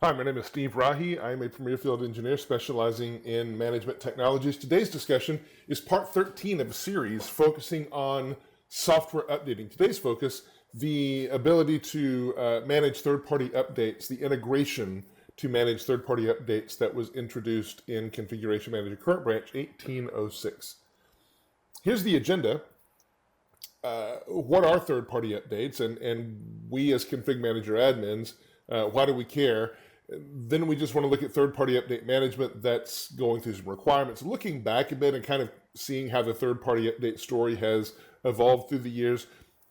Hi, my name is Steve Rahi. I am a premier field engineer specializing in management technologies. Today's discussion is part 13 of a series focusing on software updating. Today's focus, the ability to manage third-party updates, the integration to manage third-party updates that was introduced in Configuration Manager Current Branch 1806. Here's the agenda. What are third-party updates? And we as Config Manager admins, why do we care? Then we just want to look at third-party update management that's going through some requirements, looking back a bit and kind of seeing how the third-party update story has evolved through the years.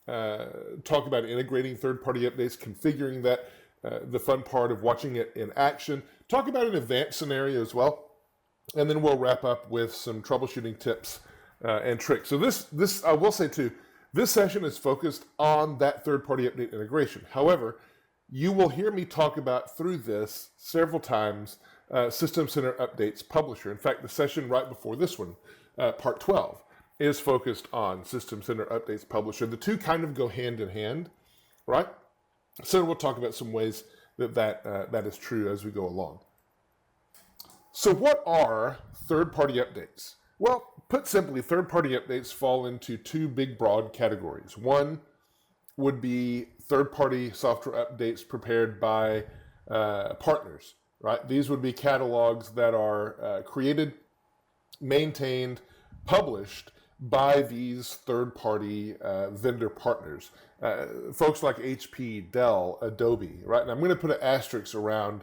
Talk about integrating third-party updates, configuring that, the fun part of watching it in action. Talk about an advanced scenario as well. And then we'll wrap up with some troubleshooting tips and tricks. So this I will say too, this session is focused on that third-party update integration. However, you will hear me talk about through this several times System Center Updates Publisher. In fact, the session right before this one, part 12, is focused on System Center Updates Publisher. The two kind of go hand in hand, right? So we'll talk about some ways that is true as we go along. So what are third-party updates? Well, put simply, third-party updates fall into two big broad categories. One would be third-party software updates prepared by partners, right? These would be catalogs that are created, maintained, published by these third-party vendor partners. Folks like HP, Dell, Adobe, right? And I'm going to put an asterisk around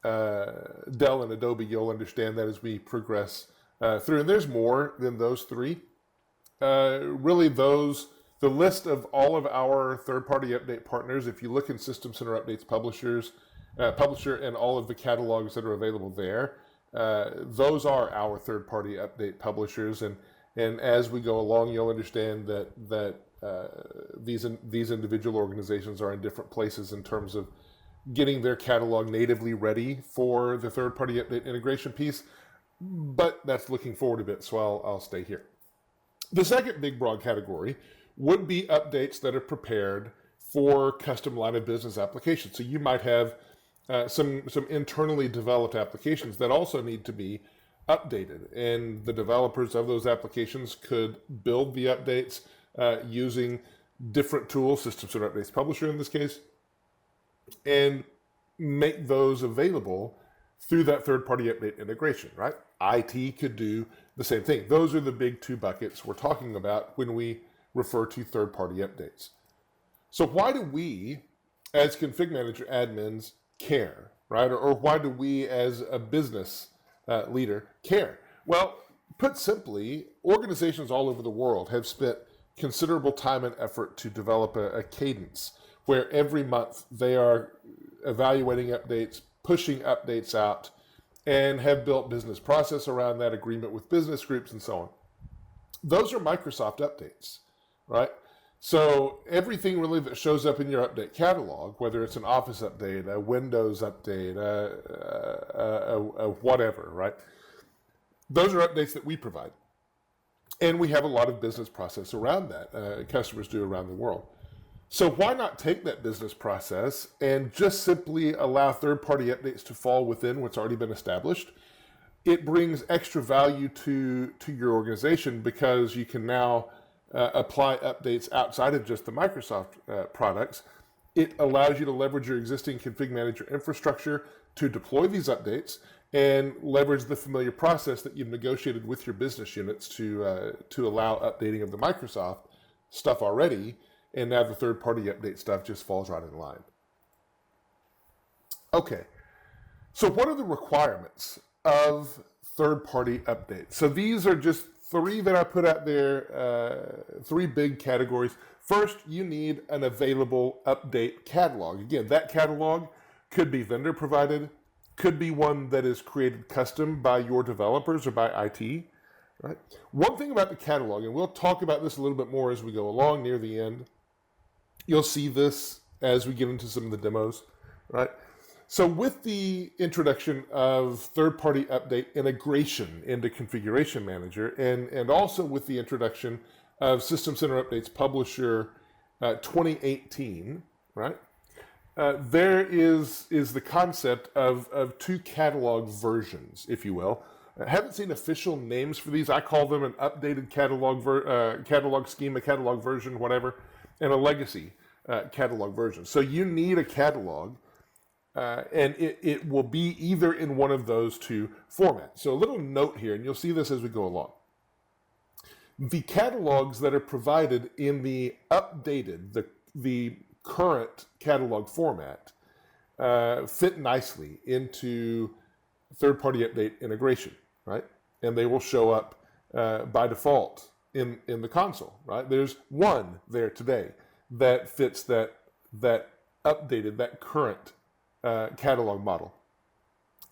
Dell and Adobe. You'll understand that as we progress through. And there's more than those three. Really, the list of all of our third-party update partners, if you look in System Center Updates Publisher and all of the catalogs that are available there, those are our third-party update publishers. And as we go along, you'll understand that these individual organizations are in different places in terms of getting their catalog natively ready for the third-party update integration piece. But that's looking forward a bit, so I'll stay here. The second big broad category would be updates that are prepared for custom line of business applications. So you might have some internally developed applications that also need to be updated, and the developers of those applications could build the updates using different tools, System Center Updates Publisher in this case, and make those available through that third-party update integration, right? IT could do the same thing. Those are the big two buckets we're talking about when we refer to third-party updates. So why do we, as Config Manager admins, care, right? Or why do we, as a business leader, care? Well, put simply, organizations all over the world have spent considerable time and effort to develop a cadence where every month they are evaluating updates, pushing updates out, and have built business process around that, agreement with business groups, and so on. Those are Microsoft updates, right? So everything really that shows up in your update catalog, whether it's an Office update, a Windows update, a whatever, right? Those are updates that we provide. And we have a lot of business process around that. Customers do around the world. So why not take that business process and just simply allow third-party updates to fall within what's already been established? It brings extra value to your organization because you can now apply updates outside of just the Microsoft products. It allows you to leverage your existing Config Manager infrastructure to deploy these updates and leverage the familiar process that you've negotiated with your business units to allow updating of the Microsoft stuff already. And now the third-party update stuff just falls right in line. Okay, so what are the requirements of third-party updates? So these are just three that I put out there, three big categories. First, you need an available update catalog. Again, that catalog could be vendor provided, could be one that is created custom by your developers or by IT. Right? One thing about the catalog, and we'll talk about this a little bit more as we go along near the end. You'll see this as we get into some of the demos, right? So with the introduction of third-party update integration into Configuration Manager, and also with the introduction of System Center Updates Publisher 2018, right? there is the concept of two catalog versions, if you will. I haven't seen official names for these. I call them an updated catalog schema, catalog version, whatever, and a legacy catalog version. So you need a catalog, and it will be either in one of those two formats. So a little note here, and you'll see this as we go along. The catalogs that are provided in the updated, the current catalog format, fit nicely into third-party update integration, right? And they will show up by default in the console, right? There's one there today that fits that updated, that current catalog model.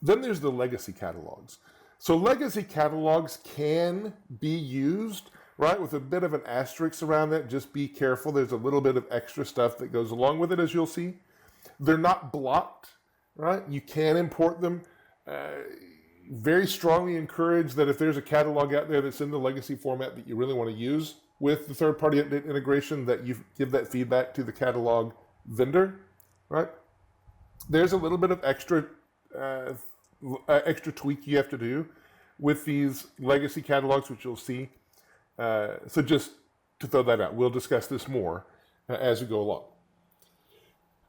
Then there's the legacy catalogs. So legacy catalogs can be used, right, with a bit of an asterisk around that. Just be careful. There's a little bit of extra stuff that goes along with it, as you'll see. They're not blocked, right? You can import them. Very strongly encourage that if there's a catalog out there that's in the legacy format that you really want to use with the third-party update integration, that you give that feedback to the catalog vendor, right? There's a little bit of extra tweak you have to do with these legacy catalogs, which you'll see. So just to throw that out, we'll discuss this more as we go along.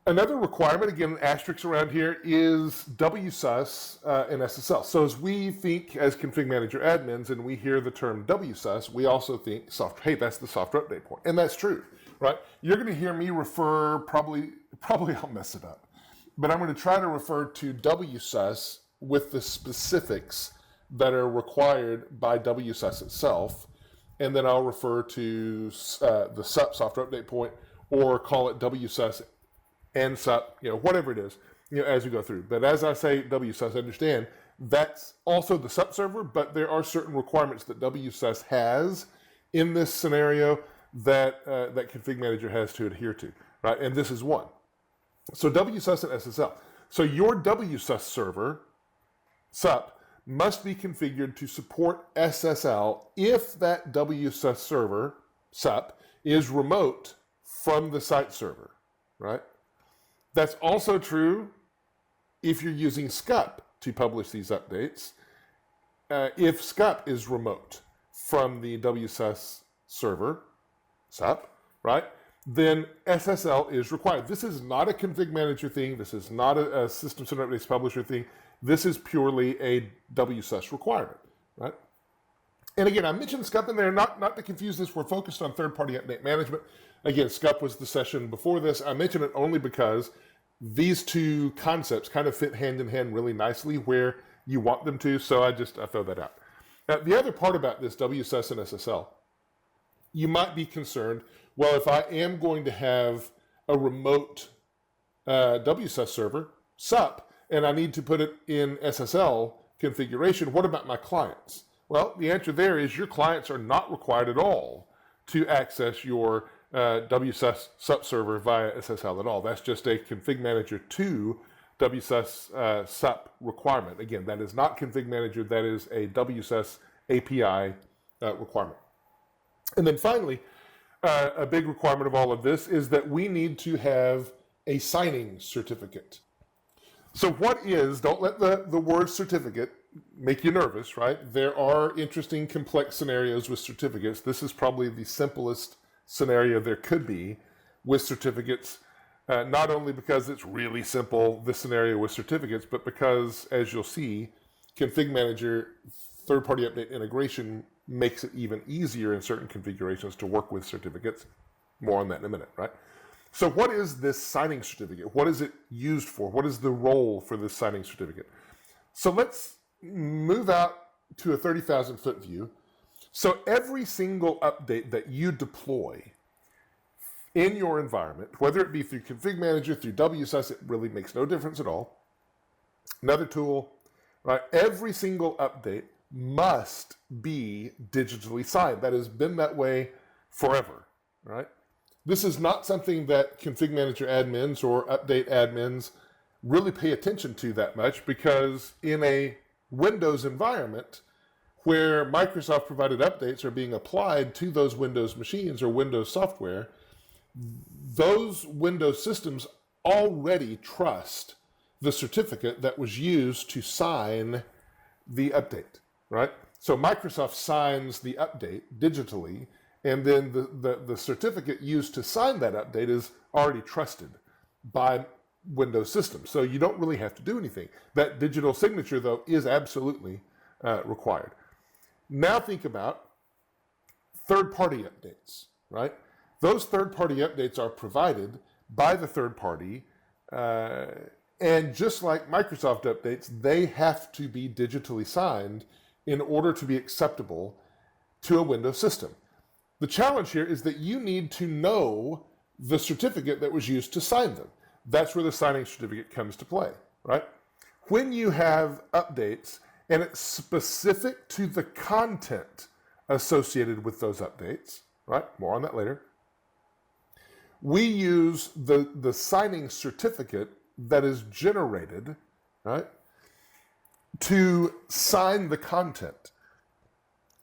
Another requirement, again, asterisk around here, is WSUS and SSL. So as we think as config manager admins and we hear the term WSUS, we also think hey, that's the software update point. And that's true, right? You're going to hear me refer, probably I'll mess it up, but I'm going to try to refer to WSUS with the specifics that are required by WSUS itself, and then I'll refer to the SUP software update point, or call it WSUS and SUP, whatever it is, as we go through. But as I say WSUS, understand that's also the SUP server, but there are certain requirements that WSUS has in this scenario that that config manager has to adhere to, right? And this is one. So WSUS and SSL. So your WSUS server, SUP, must be configured to support SSL if that WSUS server, SUP, is remote from the site server, right? That's also true if you're using SCUP to publish these updates. If SCUP is remote from the WSUS server, SUP, right, then SSL is required. This is not a config manager thing. This is not a system center updates publisher thing. This is purely a WSUS requirement, right? And again, I mentioned SCUP in there, not to confuse this. We're focused on third-party update management. Again, SCUP was the session before this. I mention it only because these two concepts kind of fit hand in hand really nicely where you want them to, so I throw that out. Now, the other part about this WSUS and SSL, you might be concerned, well, if I am going to have a remote WSUS server, SUP, and I need to put it in SSL configuration, what about my clients? Well, the answer there is your clients are not required at all to access your WSUS SUP server via SSL at all. That's just a config manager to WSUS SUP requirement. Again, that is not config manager, that is a WSUS API requirement. And then finally, a big requirement of all of this is that we need to have a signing certificate. So don't let the word certificate make you nervous, right? There are interesting, complex scenarios with certificates. This is probably the simplest scenario there could be with certificates, not only because it's really simple, this scenario with certificates, but because, as you'll see, config manager third-party update integration makes it even easier in certain configurations to work with certificates. More on that in a minute, right? So what is this signing certificate? What is it used for? What is the role for this signing certificate? So let's move out to a 30,000-foot view. So every single update that you deploy in your environment, whether it be through config manager, through WSUS, it really makes no difference at all. Another tool, right? Every single update must be digitally signed. That has been that way forever, right? This is not something that config manager admins or update admins really pay attention to that much, because in a Windows environment where Microsoft provided updates are being applied to those Windows machines or Windows software, those Windows systems already trust the certificate that was used to sign the update, right? So Microsoft signs the update digitally, and then the certificate used to sign that update is already trusted by Windows systems. So you don't really have to do anything. That digital signature, though, is absolutely required. Now think about third-party updates, right? Those third-party updates are provided by the third party, and just like Microsoft updates, they have to be digitally signed in order to be acceptable to a Windows system. The challenge here is that you need to know the certificate that was used to sign them. That's where the signing certificate comes to play, right? When you have updates and it's specific to the content associated with those updates, right? More on that later. We use the signing certificate that is generated, right, to sign the content.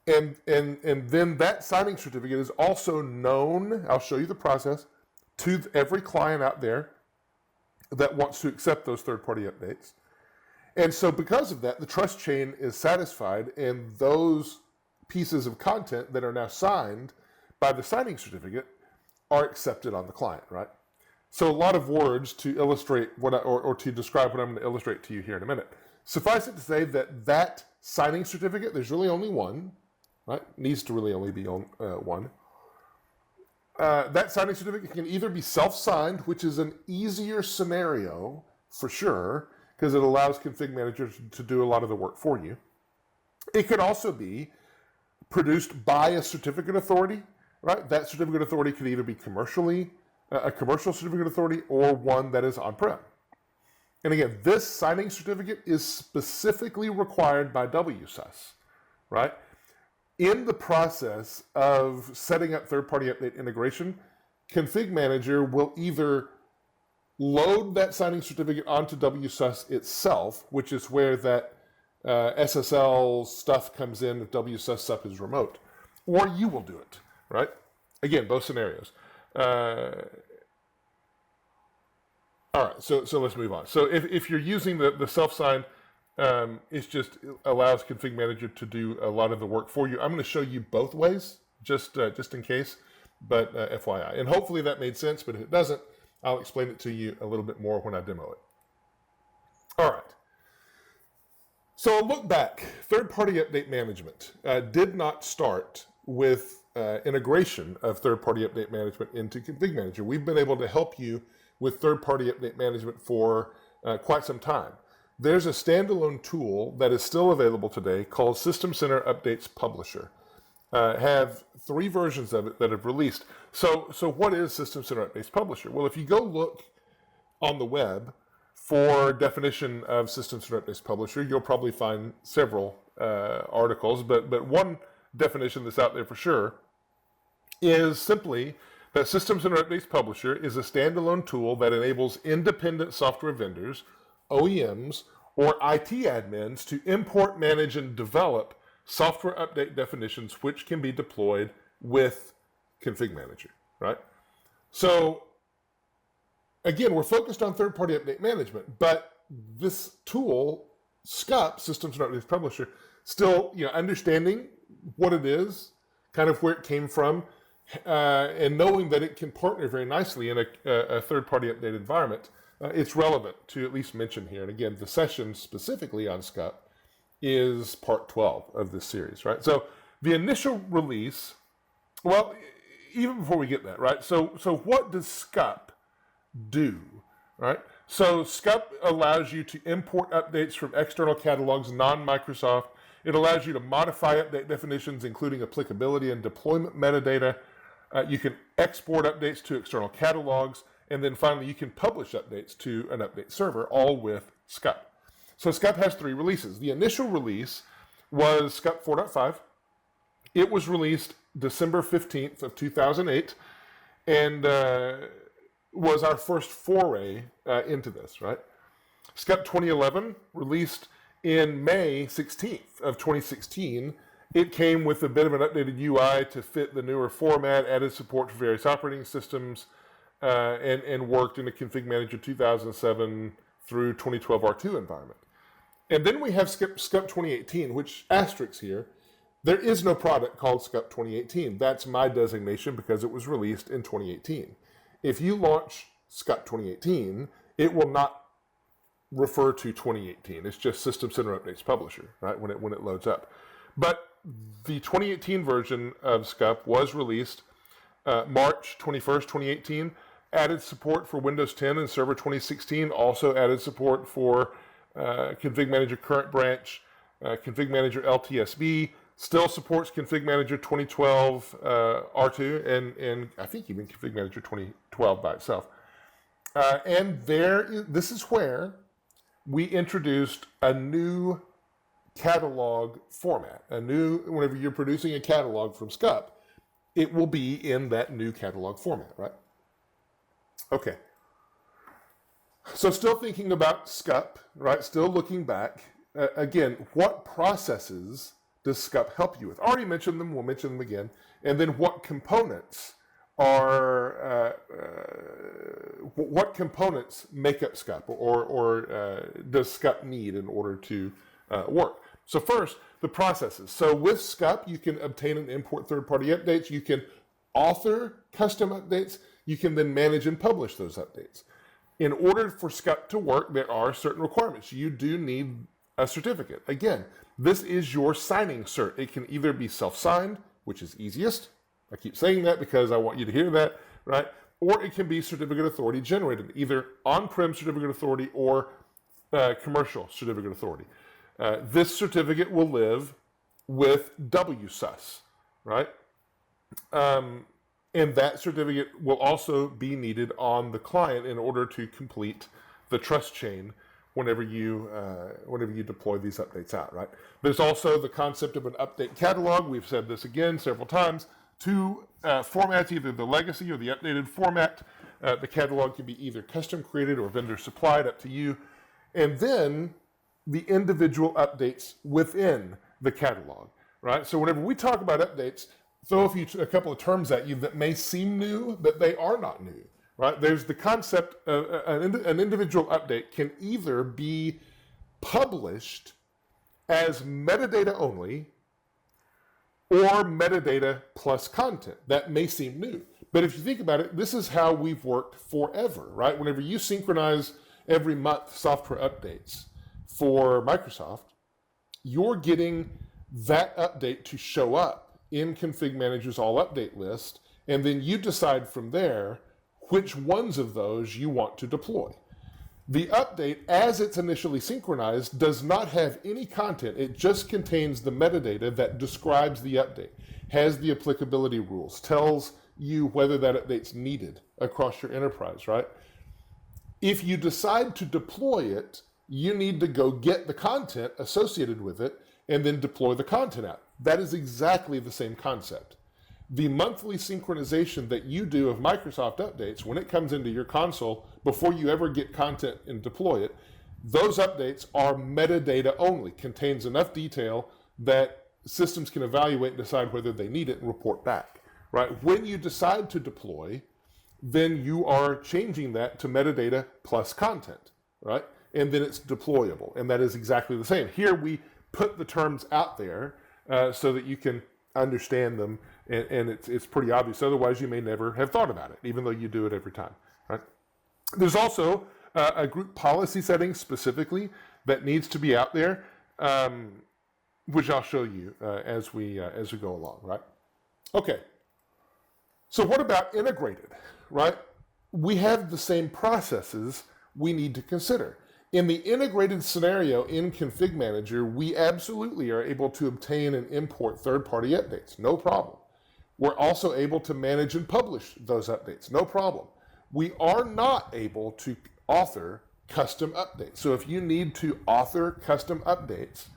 And then that signing certificate is also known, I'll show you the process, to every client out there that wants to accept those third-party updates. And so because of that, the trust chain is satisfied, and those pieces of content that are now signed by the signing certificate are accepted on the client, right? So a lot of words to illustrate what or to describe what I'm going to illustrate to you here in a minute. Suffice it to say that that signing certificate, there's really only one, right? Needs to really only be one. That signing certificate can either be self-signed, which is an easier scenario for sure, because it allows ConfigMgr to do a lot of the work for you. It could also be produced by a certificate authority, right? That certificate authority could either be a commercial certificate authority or one that is on-prem. And again, this signing certificate is specifically required by WSUS, right? In the process of setting up third-party update integration, ConfigMgr will either load that signing certificate onto WSUS itself, which is where that SSL stuff comes in if WSUS stuff is remote, or you will do it, right? Again, both scenarios. All right, so let's move on. So if you're using the self-signed, it just allows ConfigMgr to do a lot of the work for you. I'm going to show you both ways, just in case, but FYI. And hopefully that made sense, but if it doesn't, I'll explain it to you a little bit more when I demo it. All right. So a look back, third-party update management did not start with integration of third-party update management into ConfigMgr. We've been able to help you with third-party update management for quite some time. There's a standalone tool that is still available today called System Center Updates Publisher. Have 3 versions of it that have released. So what is System Center Updates Publisher? Well, if you go look on the web for definition of System Center Updates Publisher, you'll probably find several articles, but one definition that's out there for sure is simply that System Center Updates Publisher is a standalone tool that enables independent software vendors, OEMs, or IT admins to import, manage, and develop software update definitions which can be deployed with ConfigMgr, right? So again, we're focused on third-party update management, but this tool, SCUP, System Center Updates Publisher, still, understanding what it is, kind of where it came from, and knowing that it can partner very nicely in a third-party update environment, it's relevant to at least mention here. And again, the session specifically on SCUP is part 12 of this series, right? So the initial release, well, even before we get that, right? So what does SCUP do, right? So SCUP allows you to import updates from external catalogs, non-Microsoft. It allows you to modify update definitions, including applicability and deployment metadata. You can export updates to external catalogs, and then finally you can publish updates to an update server, all with SCUP. So SCUP has 3 releases. The initial release was SCUP 4.5. It was released December 15th of 2008, and was our first foray into this, right? SCUP 2011 released in May 16th of 2016. It came with a bit of an updated UI to fit the newer format, added support for various operating systems, and worked in a Config Manager 2007 through 2012 R2 environment. And then we have SCUP 2018, which asterisk here. There is no product called SCUP 2018. That's my designation because it was released in 2018. If you launch SCUP 2018, it will not refer to 2018. It's just System Center Updates Publisher, right, when it loads up. But the 2018 version of SCUP was released March 21st, 2018, added support for Windows 10 and Server 2016, also added support for Config Manager Current Branch, Config Manager LTSB, still supports Config Manager 2012 R2, and I think even Config Manager 2012 by itself. And this is where we introduced a new catalog format. Whenever you're producing a catalog from SCUP, it will be in that new catalog format, right? Okay. So still thinking about SCUP, right? Still looking back. Again, what processes does SCUP help you with? I already mentioned them, we'll mention them again. And then what components make up SCUP or does SCUP need in order to work? So first, the processes. So with SCUP, you can obtain and import third-party updates. You can author custom updates. You can then manage and publish those updates. In order for SCUP to work, there are certain requirements. You do need a certificate. Again, this is your signing cert. It can either be self-signed, which is easiest. I keep saying that because I want you to hear that, right? Or it can be certificate authority generated, either on-prem certificate authority or commercial certificate authority. This certificate will live with WSUS, right? And that certificate will also be needed on the client in order to complete the trust chain whenever you deploy these updates out, right? There's also the concept of an update catalog. We've said this again several times. Two formats, either the legacy or the updated format. The catalog can be either custom created or vendor supplied, up to you. And then the individual updates within the catalog, right? So whenever we talk about updates, throw a couple of terms at you that may seem new, but they are not new, right? There's the concept of an individual update can either be published as metadata only or metadata plus content. That may seem new, but if you think about it, this is how we've worked forever, right? Whenever you synchronize every month software updates for Microsoft, you're getting that update to show up in Config Manager's all update list, and then you decide from there which ones of those you want to deploy. The update, as it's initially synchronized, does not have any content. It just contains the metadata that describes the update, has the applicability rules, tells you whether that update's needed across your enterprise, right? If you decide to deploy it, you need to go get the content associated with it and then deploy the content out. That is exactly the same concept. The monthly synchronization that you do of Microsoft updates, when it comes into your console, before you ever get content and deploy it, those updates are metadata only, contains enough detail that systems can evaluate and decide whether they need it and report back, right? When you decide to deploy, then you are changing that to metadata plus content, right? And then it's deployable, and that is exactly the same. Here we put the terms out there so that you can understand them, and it's pretty obvious. Otherwise, you may never have thought about it, even though you do it every time, right? There's also a group policy setting specifically that needs to be out there, which I'll show you as we go along, right? Okay. So what about integrated, right? We have the same processes we need to consider. In the integrated scenario in Config Manager, we absolutely are able to obtain and import third-party updates, no problem. We're also able to manage and publish those updates, no problem. We are not able to author custom updates. So if you need to author custom updates,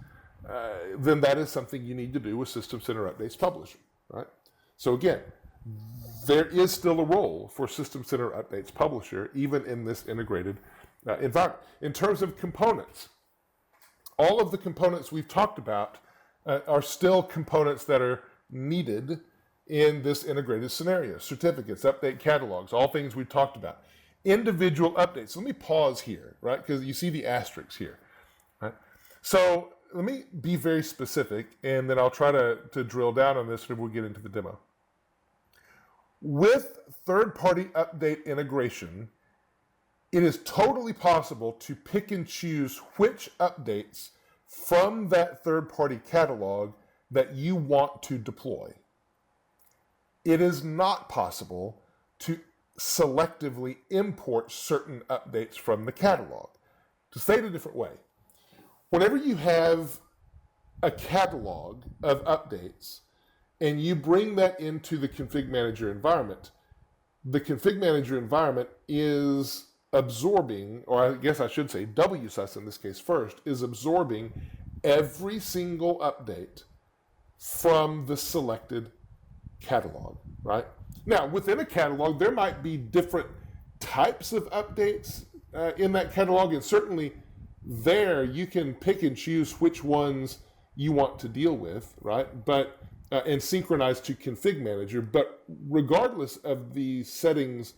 then that is something you need to do with System Center Updates Publisher, right? So again, there is still a role for System Center Updates Publisher, even in this integrated environment. In terms of components, all of the components we've talked about are still components that are needed in this integrated scenario. Certificates, update catalogs, all things we've talked about. Individual updates. Let me pause here, right? Because you see the asterisks here, right? So let me be very specific, and then I'll try to drill down on this when we get into the demo. With third-party update integration, it is totally possible to pick and choose which updates from that third-party catalog that you want to deploy. It is not possible to selectively import certain updates from the catalog. To say it a different way, whenever you have a catalog of updates and you bring that into the ConfigMgr environment, the ConfigMgr environment is absorbing, or I guess I should say WSUS in this case first, is absorbing every single update from the selected catalog, right? Now, within a catalog, there might be different types of updates in that catalog, and certainly there you can pick and choose which ones you want to deal with, right? But and synchronize to ConfigMgr. But regardless of the settings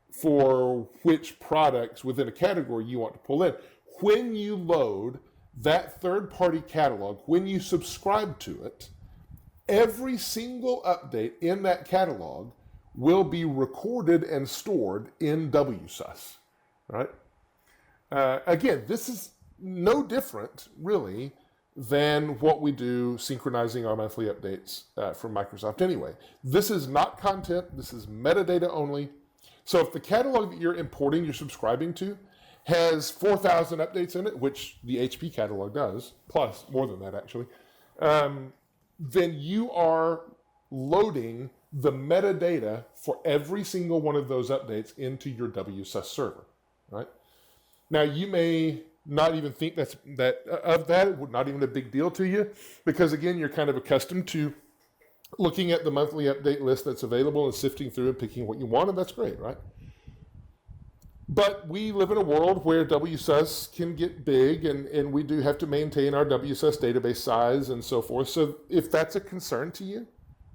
for which products within a category you want to pull in, when you load that third-party catalog, when you subscribe to it, every single update in that catalog will be recorded and stored in WSUS, right? Again, this is no different, really, than what we do synchronizing our monthly updates from Microsoft anyway. This is not content, this is metadata only. So if the catalog that you're importing, you're subscribing to, has 4,000 updates in it, which the HP catalog does, plus more than that actually, then you are loading the metadata for every single one of those updates into your WSUS server, right? Now you may not even think that it would not even a big deal to you, because again, you're kind of accustomed to looking at the monthly update list that's available and sifting through and picking what you want, and that's great, right? But we live in a world where WSUS can get big, and we do have to maintain our WSUS database size and so forth. So if that's a concern to you,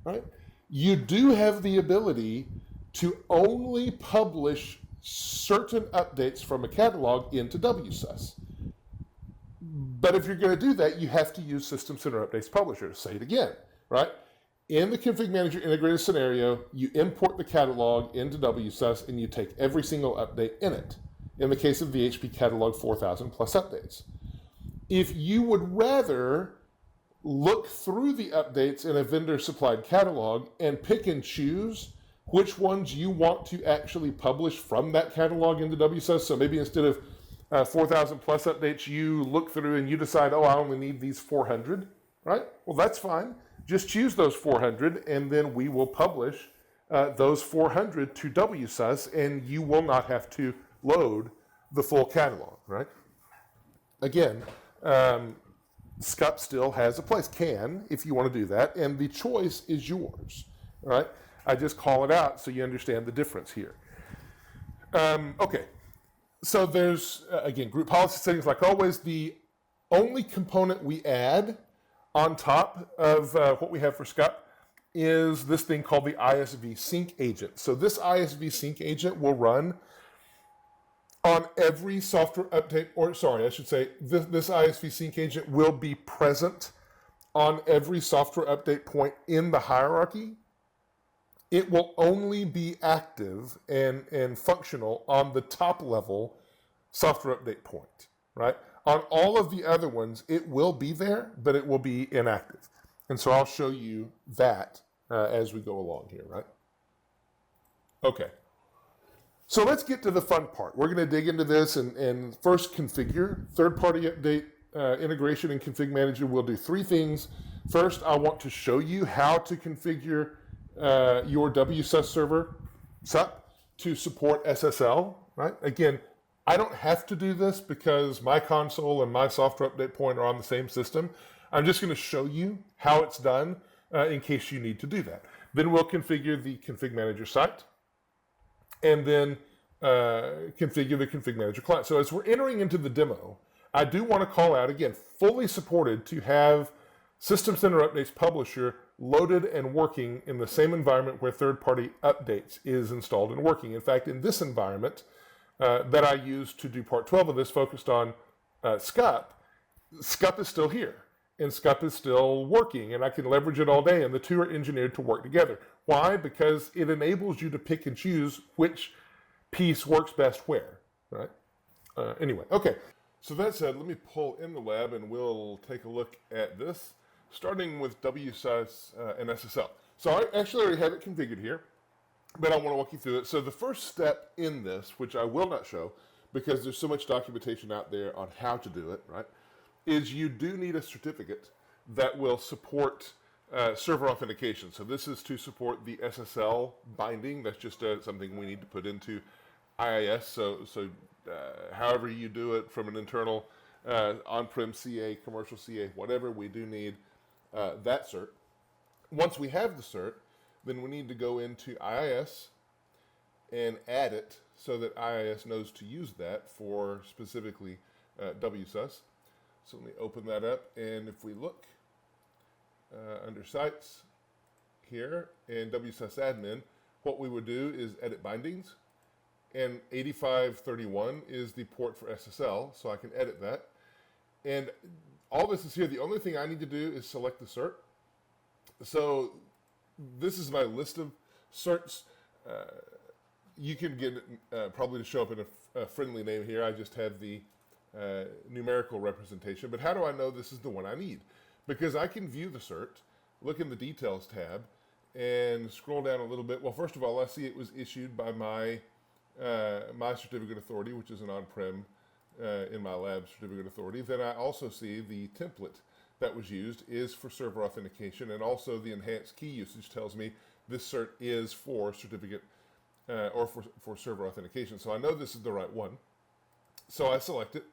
right, you do have the ability to only publish certain updates from a catalog into WSUS. But if you're going to do that, you have to use System Center Updates Publisher. Say it again, right? In the ConfigMgr integrated scenario, you import the catalog into WSUS and you take every single update in it. In the case of the HP catalog, 4,000 plus updates. If you would rather look through the updates in a vendor-supplied catalog and pick and choose which ones you want to actually publish from that catalog into WSUS, so maybe instead of 4,000 plus updates, you look through and you decide, oh, I only need these 400, right? Well, that's fine. Just choose those 400, and then we will publish those 400 to WSUS, and you will not have to load the full catalog, right? Again, SCUP still has a place, can, if you want to do that, and the choice is yours, right? I just call it out so you understand the difference here. Okay, so there's, again, group policy settings, like always. The only component we add on top of what we have for SCUP is this thing called the ISV Sync agent. So this ISV Sync agent will run on every software update, or sorry, I should say, this ISV Sync agent will be present on every software update point in the hierarchy. It will only be active and functional on the top level software update point, right? On all of the other ones, it will be there, but it will be inactive. And so I'll show you that as we go along here, right? Okay. So let's get to the fun part. We're going to dig into this and first configure. Third-party update integration in ConfigMgr will do three things. First, I want to show you how to configure your WSUS server SUP to support SSL, right? Again, I don't have to do this because my console and my software update point are on the same system. I'm just going to show you how it's done in case you need to do that. Then we'll configure the ConfigMgr site and then configure the ConfigMgr client. So as we're entering into the demo, I do want to call out, again, fully supported to have System Center Updates Publisher loaded and working in the same environment where third-party updates is installed and working. In fact, in this environment that I used to do part 12 of this, focused on SCUP is still here, and SCUP is still working, and I can leverage it all day, and the two are engineered to work together. Why? Because it enables you to pick and choose which piece works best where, right? Anyway, okay. So that said, let me pull in the lab, and we'll take a look at this, starting with WSUS and SSL. So I actually already have it configured here, but I want to walk you through it. So the first step in this, which I will not show because there's so much documentation out there on how to do it, right, is you do need a certificate that will support server authentication. So this is to support the SSL binding. That's just something we need to put into IIS. So however you do it from an internal on-prem CA, commercial CA, whatever, we do need that cert. Once we have the cert, then we need to go into IIS and add it so that IIS knows to use that for specifically WSUS. So let me open that up, and if we look under Sites here and WSUS Admin, what we would do is edit bindings, and 8531 is the port for SSL, so I can edit that. And all this is here. The only thing I need to do is select the cert. So this is my list of certs. You can get it probably to show up in a friendly name here. I just have the numerical representation. But how do I know this is the one I need? Because I can view the cert, look in the Details tab, and scroll down a little bit. Well, first of all, I see it was issued by my certificate authority, which is an on-prem in my lab certificate authority. Then I also see the template that was used is for server authentication, and also the enhanced key usage tells me this cert is for certificate or for server authentication. So I know this is the right one. So I select it,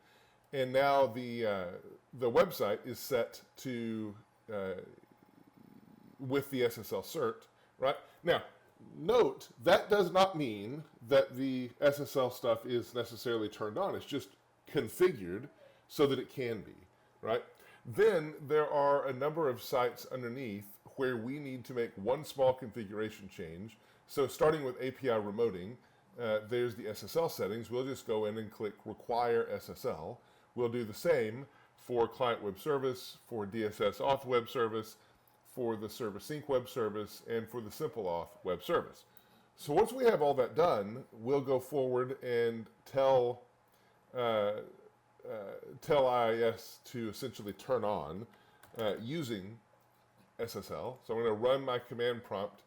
and now the website is set to with the SSL cert, right? Now, note, that does not mean that the SSL stuff is necessarily turned on. It's just configured so that it can be, right? Then there are a number of sites underneath where we need to make one small configuration change. So starting with API remoting, there's the SSL settings. We'll just go in and click Require SSL. We'll do the same for Client Web Service, for DSS Auth Web Service, for the Server Sync Web Service, and for the Simple Auth Web Service. So once we have all that done, we'll go forward and tell IIS to essentially turn on using SSL. So I'm going to run my command prompt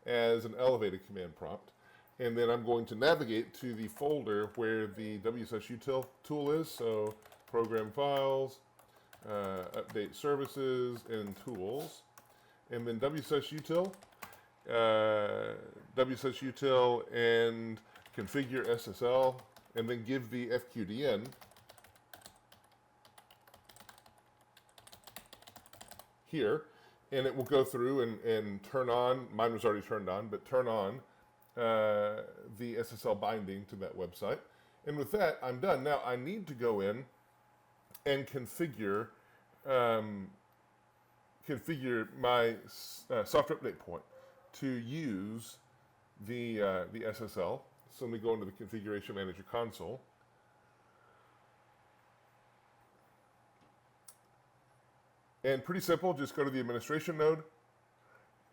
as an elevated command prompt, and then I'm going to navigate to the folder where the WSUS util tool is. So Program Files, Update Services, and Tools, and then WSUS util, and configure SSL, and then give the FQDN here, and it will go through and turn on, mine was already turned on, but turn on the SSL binding to that website. And with that, I'm done. Now I need to go in and configure my software update point to use the SSL. So let me go into the Configuration Manager console. And pretty simple, just go to the administration node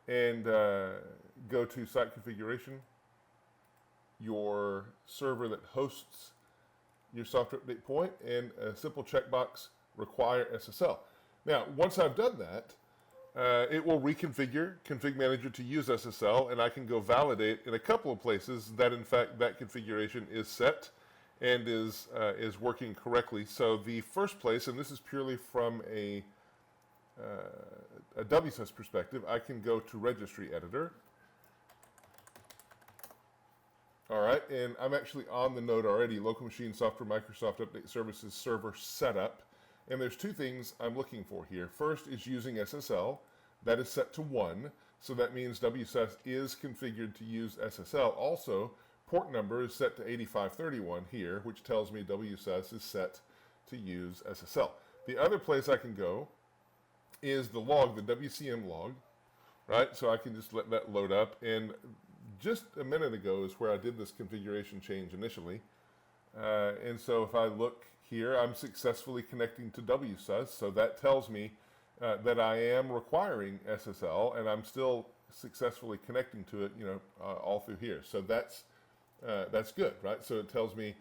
and go to Site Configuration, your server that hosts your software update point, and a simple checkbox, Require SSL. Now, once I've done that, it will reconfigure Config Manager to use SSL, and I can go validate in a couple of places that, in fact, that configuration is set and is working correctly. So the first place, and this is purely from a WSUS perspective, I can go to Registry Editor. All right, and I'm actually on the node already, Local Machine Software Microsoft Update Services Server Setup. And there's two things I'm looking for here. First is using SSL. That is set to 1, so that means WSUS is configured to use SSL. Also, port number is set to 8531 here, which tells me WSUS is set to use SSL. The other place I can go is the log, the WCM log, right? So I can just let that load up. And just a minute ago is where I did this configuration change initially. And so if I look here, I'm successfully connecting to WSUS. So that tells me that I am requiring SSL, and I'm still successfully connecting to it, all through here. So that's good, right? So it tells me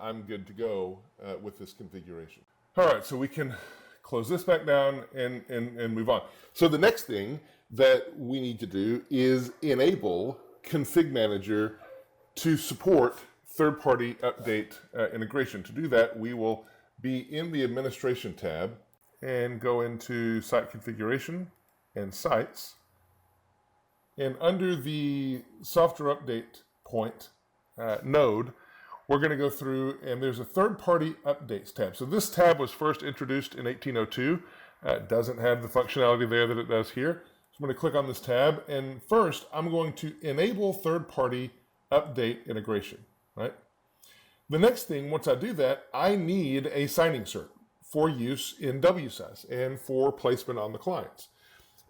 I'm good to go with this configuration. All right, so we can close this back down and move on. So the next thing that we need to do is enable ConfigMgr to support third-party update integration. To do that, we will be in the Administration tab and go into Site Configuration and Sites. And under the Software Update point node, we're going to go through, and there's a third-party updates tab. So this tab was first introduced in 1802. It doesn't have the functionality there that it does here. So I'm going to click on this tab, and first I'm going to enable third-party update integration, right? The next thing, once I do that, I need a signing cert for use in WSUS and for placement on the clients.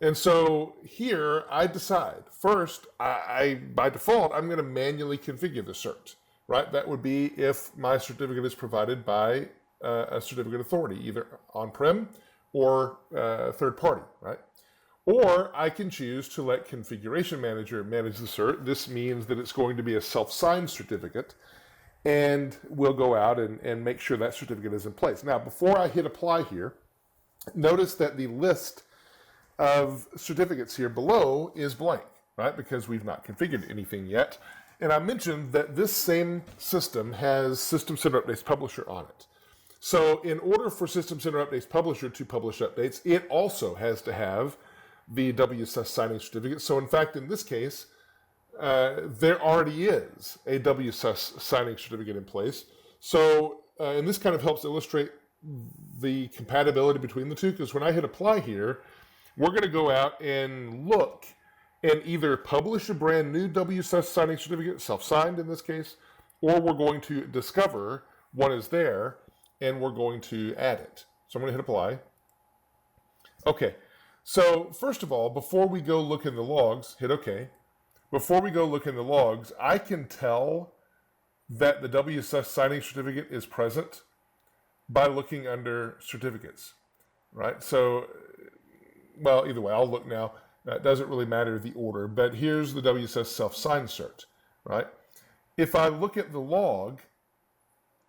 And so here I decide, first, by default, I'm going to manually configure the cert, right? That would be if my certificate is provided by a certificate authority, either on-prem or third party, right? Or I can choose to let Configuration Manager manage the cert. This means that it's going to be a self-signed certificate, and we'll go out and make sure that certificate is in place. Now, before I hit apply here, notice that the list of certificates here below is blank, right? Because we've not configured anything yet. And I mentioned that this same system has System Center Updates Publisher on it. So in order for System Center Updates Publisher to publish updates, it also has to have the WSUS signing certificate. So in fact, in this case, there already is a WSUS signing certificate in place. So, and this kind of helps illustrate the compatibility between the two, because when I hit apply here, we're going to go out and look and either publish a brand new WSUS signing certificate, self-signed in this case, or we're going to discover one is there and we're going to add it. So I'm going to hit apply. Okay, so first of all, before we go look in the logs, hit OK. Before we go look in the logs, I can tell that the WSUS signing certificate is present by looking under certificates, right? So, well, either way, I'll look now. It doesn't really matter the order, but here's the WSUS self-signed cert, right? If I look at the log,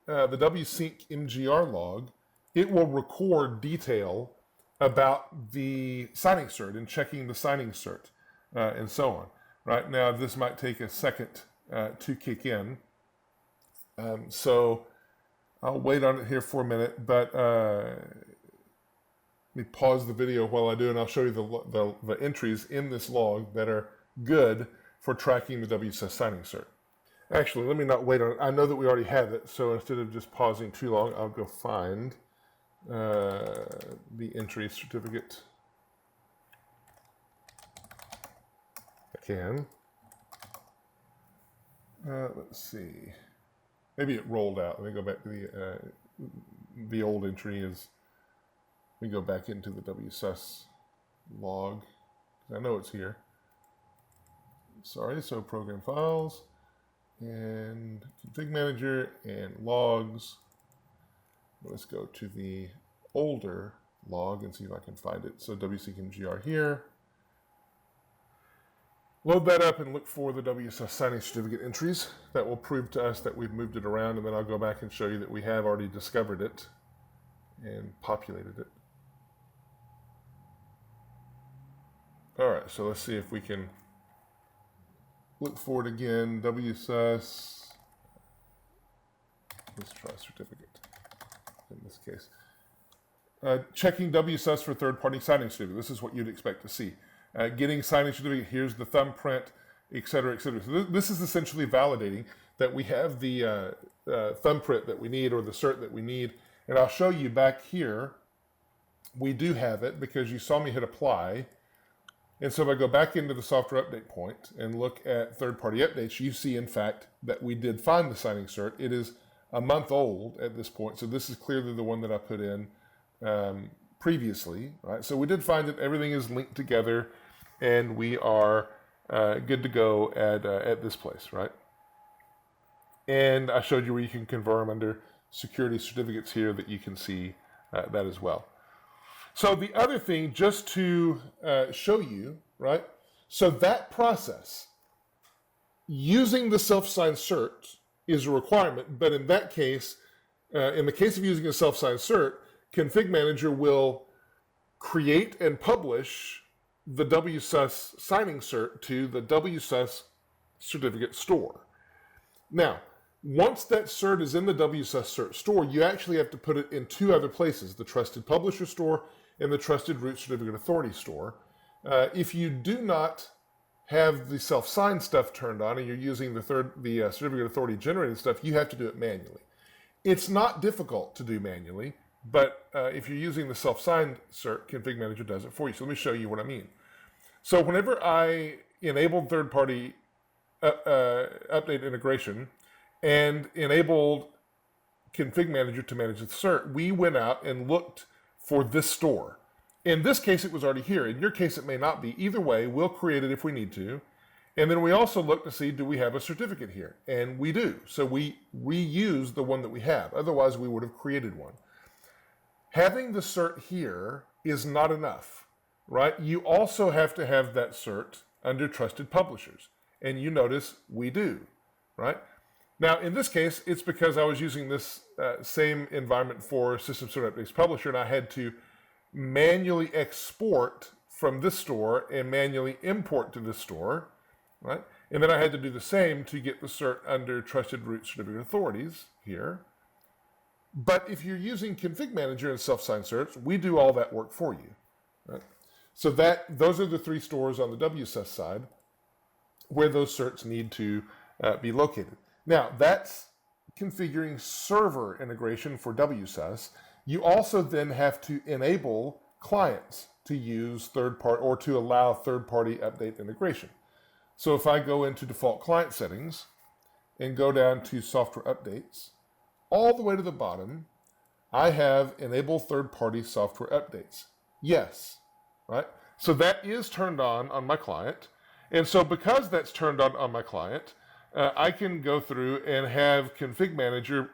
the WSyncMgr log, it will record detail about the signing cert and checking the signing cert and so on. Right now, this might take a second to kick in. So I'll wait on it here for a minute, but let me pause the video while I do, and I'll show you the entries in this log that are good for tracking the WSUS signing cert. Actually, let me not wait on it. I know that we already have it, so instead of just pausing too long, I'll go find the entry certificate. I can. Let's see. Maybe it rolled out. Let me go back to the old entry is. Let me go back into the WSUS log. I know it's here. Sorry, so program files and config manager and logs. Let's go to the older log and see if I can find it. So WSyncMgr here. Load that up and look for the WSUS signing certificate entries. That will prove to us that we've moved it around, and then I'll go back and show you that we have already discovered it and populated it. All right, so let's see if we can look for it again. WSUS, let's try certificate in this case. Checking WSUS for third-party signing certificate. This is what you'd expect to see. Getting signing certificate, here's the thumbprint, et cetera, et cetera. So this is essentially validating that we have the thumbprint that we need or the cert that we need. And I'll show you back here, we do have it because you saw me hit apply. And so if I go back into the software update point and look at third-party updates, you see, in fact, that we did find the signing cert. It is a month old at this point, so this is clearly the one that I put in previously, right? So we did find that everything is linked together, and we are good to go at this place, right? And I showed you where you can confirm under security certificates here that you can see that as well. So the other thing, just to show you, right? So that process, using the self-signed cert is a requirement, but in that case, in the case of using a self-signed cert, ConfigMgr will create and publish the WSUS signing cert to the WSUS certificate store. Now, once that cert is in the WSUS cert store, you actually have to put it in two other places, the Trusted Publisher store and the Trusted Root Certificate Authority store. If you do not have the self-signed stuff turned on and you're using the Certificate Authority generated stuff, you have to do it manually. It's not difficult to do manually, but if you're using the self-signed cert, ConfigMgr does it for you. So let me show you what I mean. So whenever I enabled third-party update integration and enabled ConfigMgr to manage the cert, we went out and looked for this store. In this case, it was already here. In your case, it may not be. Either way, we'll create it if we need to. And then we also look to see, do we have a certificate here? And we do. So we reuse the one that we have. Otherwise, we would have created one. Having the cert here is not enough, right? You also have to have that cert under Trusted Publishers. And you notice we do, right? Now, in this case, it's because I was using this same environment for System Cert Updates Publisher, and I had to manually export from this store and manually import to this store, right? And then I had to do the same to get the cert under Trusted Root Certificate Authorities here. But if you're using ConfigMgr and self-signed certs, we do all that work for you, right? So those are the three stores on the WSUS side where those certs need to be located. Now, that's configuring server integration for WSUS. You also then have to enable clients to use third-party or to allow third-party update integration. So if I go into default client settings and go down to software updates, all the way to the bottom, I have enable third-party software updates. Yes, right? So that is turned on my client. And so because that's turned on my client, I can go through and have ConfigMgr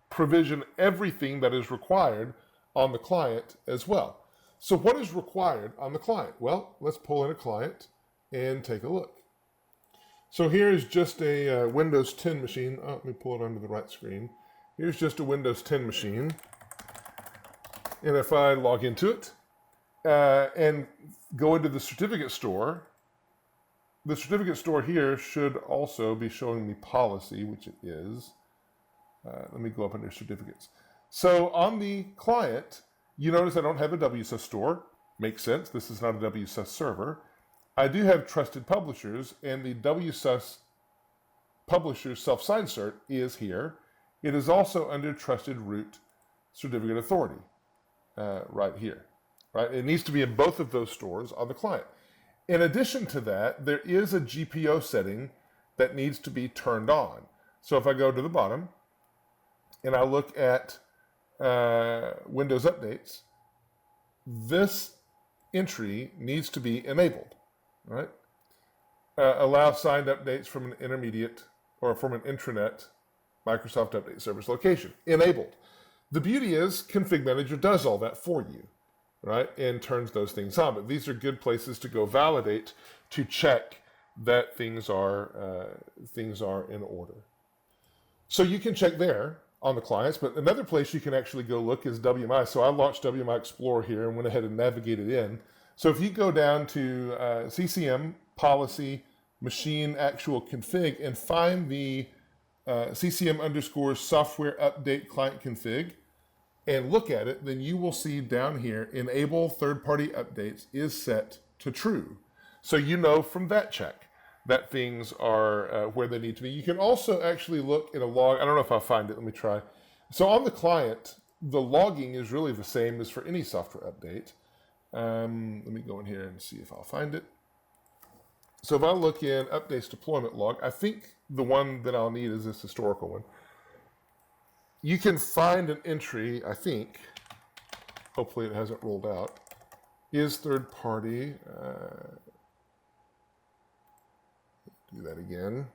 provision everything that is required on the client as well. So what is required on the client? Well, let's pull in a client and take a look. So here is just a Windows 10 machine. Oh, let me pull it onto the right screen. Here's just a Windows 10 machine. And if I log into it and go into the certificate store, the certificate store here should also be showing me policy, which it is. Let me go up under certificates. So on the client, you notice I don't have a WSUS store. Makes sense. This is not a WSUS server. I do have Trusted Publishers, and the WSUS Publishers self-signed cert is here. It is also under Trusted Root Certificate Authority right here. Right? It needs to be in both of those stores on the client. In addition to that, there is a GPO setting that needs to be turned on. So if I go to the bottom and I look at Windows Updates, this entry needs to be enabled, right? Allow signed updates from an intermediate or from an intranet Microsoft Update Service location. Enabled. The beauty is ConfigMgr does all that for you, right, and turns those things on. But these are good places to go validate to check that things are in order. So you can check there on the clients, but another place you can actually go look is WMI. So I launched WMI Explorer here and went ahead and navigated in. So if you go down to CCM, policy, machine, actual config, and find the CCM _ software update client config, and look at it, then you will see down here, enable third-party updates is set to true. So you know from that check that things are where they need to be. You can also actually look in a log. I don't know if I'll find it. Let me try. So on the client, the logging is really the same as for any software update. Let me go in here and see if I'll find it. So if I look in updates deployment log, I think the one that I'll need is this historical one. You can find an entry, I think, hopefully it hasn't rolled out, is third party. Do that again.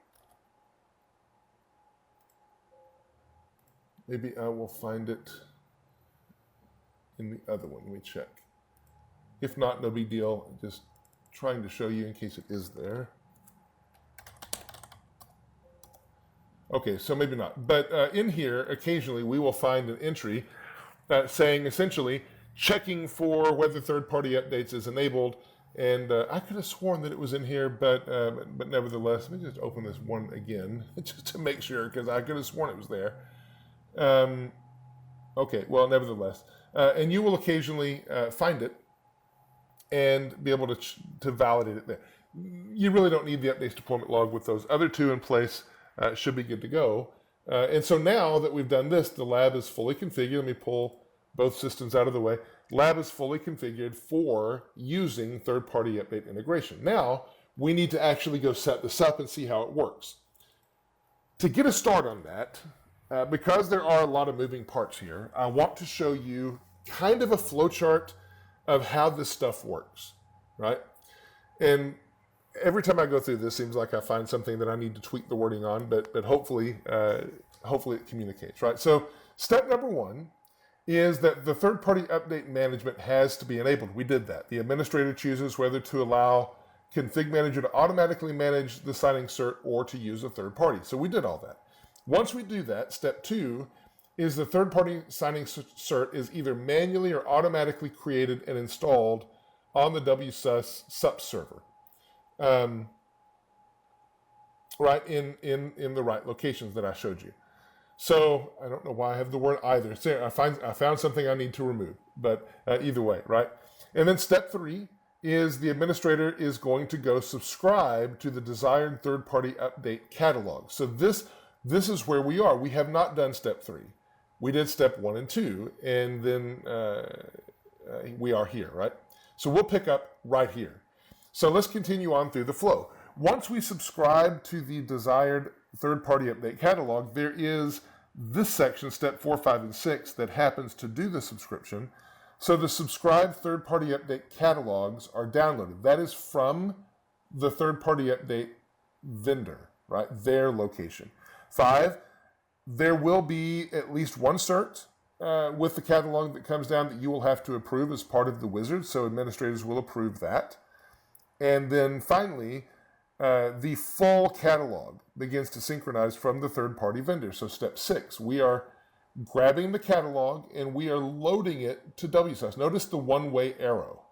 Maybe I will find it in the other one. Let me check. If not, no big deal. Just trying to show you in case it is there. Okay, so maybe not. But in here, occasionally we will find an entry saying essentially checking for whether third-party updates is enabled. And I could have sworn that it was in here, but nevertheless, let me just open this one again just to make sure, because I could have sworn it was there. Okay, well, nevertheless. And you will occasionally find it and be able to validate it there. You really don't need the updates deployment log with those other two in place. Should be good to go. And so now that we've done this, the lab is fully configured. Let me pull both systems out of the way. Lab is fully configured for using third-party update integration. Now, we need to actually go set this up and see how it works. To get a start on that, because there are a lot of moving parts here, I want to show you kind of a flowchart of how this stuff works, right? And every time I go through this, seems like I find something that I need to tweak the wording on, but hopefully it communicates, right? So step number one is that the third-party update management has to be enabled. We did that. The administrator chooses whether to allow ConfigMgr to automatically manage the signing cert or to use a third party. So we did all that. Once we do that, step two is the third-party signing cert is either manually or automatically created and installed on the WSUS SUP server. Right in the right locations that I showed you. So I don't know why I have the word either. So I found something I need to remove, but either way, right? And then step three is the administrator is going to go subscribe to the desired third-party update catalog. So this is where we are. We have not done step three. We did step 1 and 2, and then we are here, right? So we'll pick up right here. So let's continue on through the flow. Once we subscribe to the desired third-party update catalog, there is this section, step 4, 5, and 6, that happens to do the subscription. So the subscribed third-party update catalogs are downloaded. That is from the third-party update vendor, right? Their location. 5, there will be at least one cert with the catalog that comes down that you will have to approve as part of the wizard, so administrators will approve that. And then finally, the full catalog begins to synchronize from the third-party vendor. So step 6, we are grabbing the catalog and we are loading it to WSUS. Notice the one-way arrow.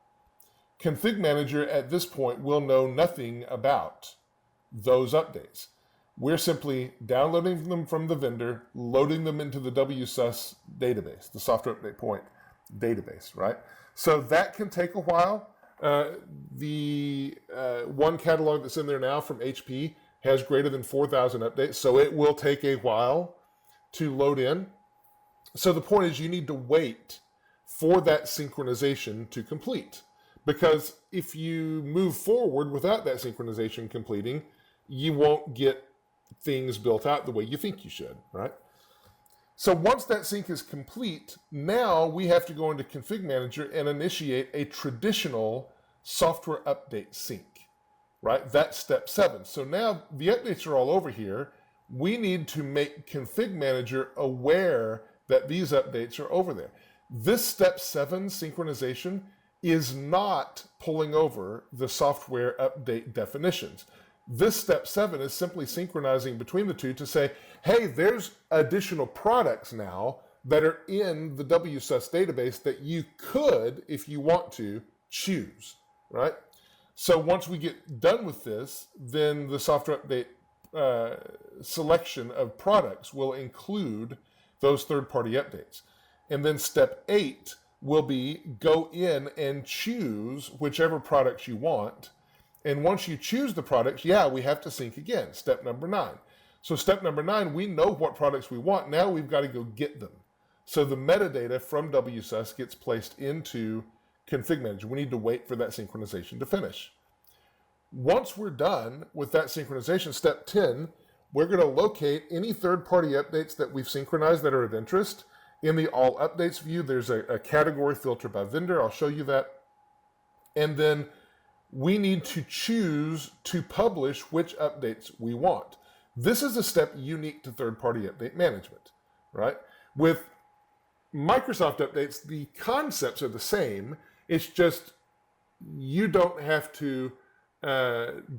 ConfigMgr at this point will know nothing about those updates. We're simply downloading them from the vendor, loading them into the WSUS database, the software update point database, right? So that can take a while. The one catalog that's in there now from HP has greater than 4,000 updates, so it will take a while to load in. So the point is you need to wait for that synchronization to complete, because if you move forward without that synchronization completing, you won't get things built out the way you think you should, right? So once that sync is complete, now we have to go into ConfigMgr and initiate a traditional software update sync, right? That's step 7. So now the updates are all over here. We need to make ConfigMgr aware that these updates are over there. This step 7 synchronization is not pulling over the software update definitions. This step 7 is simply synchronizing between the two to say, hey, there's additional products now that are in the WSUS database that you could, if you want to, choose, right? So once we get done with this, then the software update selection of products will include those third-party updates. And then step 8 will be go in and choose whichever products you want. And once you choose the products, yeah, we have to sync again, step number 9. So step number 9, we know what products we want. Now we've got to go get them. So the metadata from WSUS gets placed into ConfigMgr. We need to wait for that synchronization to finish. Once we're done with that synchronization, step 10, we're going to locate any third-party updates that we've synchronized that are of interest, In the All Updates view, there's a category filter by vendor. I'll show you that. And then we need to choose to publish which updates we want. This is a step unique to third-party update management, right? With Microsoft updates, the concepts are the same. It's just you don't have to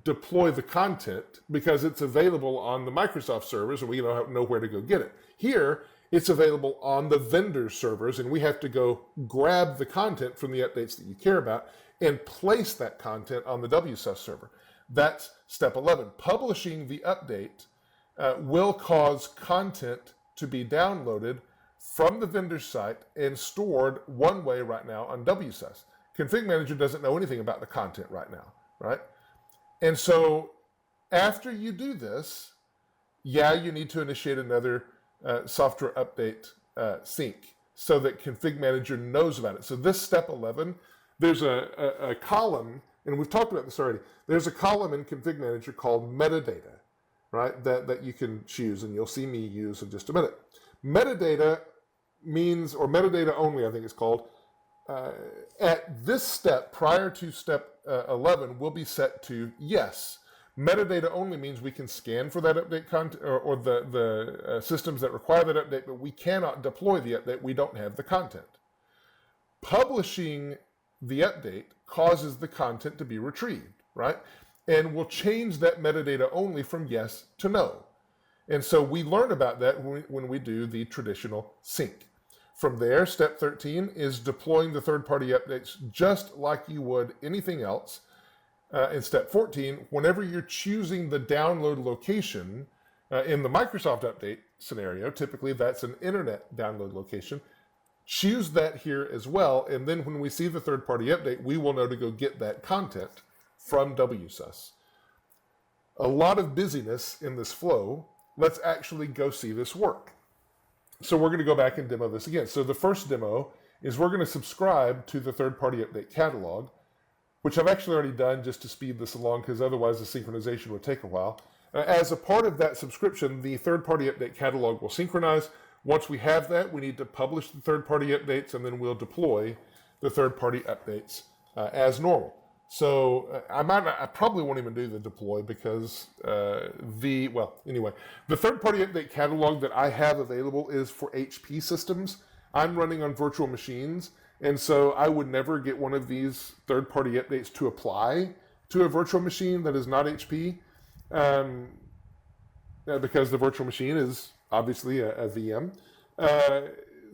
deploy the content because it's available on the Microsoft servers and we know where to go get it. Here, it's available on the vendor servers and we have to go grab the content from the updates that you care about and place that content on the WSUS server. That's step 11. Publishing the update will cause content to be downloaded from the vendor site and stored one way right now on WSUS. Config Manager doesn't know anything about the content right now, right? And so after you do this, yeah, you need to initiate another software update sync so that Config Manager knows about it. So this step 11, there's a column, and we've talked about this already. There's a column in Config Manager called metadata, right, that you can choose, and you'll see me use in just a minute. Metadata means, or metadata only, I think it's called, at this step, prior to step 11, will be set to yes. Metadata only means we can scan for that update content or the systems that require that update, but we cannot deploy the update. We don't have the content. Publishing the update causes the content to be retrieved, right? And we'll change that metadata only from yes to no. And so we learn about that when we do the traditional sync. From there, step 13 is deploying the third-party updates just like you would anything else. In step 14, whenever you're choosing the download location, in the Microsoft update scenario, typically that's an internet download location, choose that here as well, and then when we see the third-party update, we will know to go get that content from WSUS. A lot of busyness in this flow. Let's actually go see this work. So we're going to go back and demo this again. So the first demo is we're going to subscribe to the third-party update catalog, which I've actually already done just to speed this along because otherwise the synchronization would take a while. As a part of that subscription, the third-party update catalog will synchronize. Once we have that, we need to publish the third-party updates, and then we'll deploy the third-party updates as normal. So I probably won't even do the deploy because the third-party update catalog that I have available is for HP systems. I'm running on virtual machines, and so I would never get one of these third-party updates to apply to a virtual machine that is not HP because the virtual machine is obviously a VM.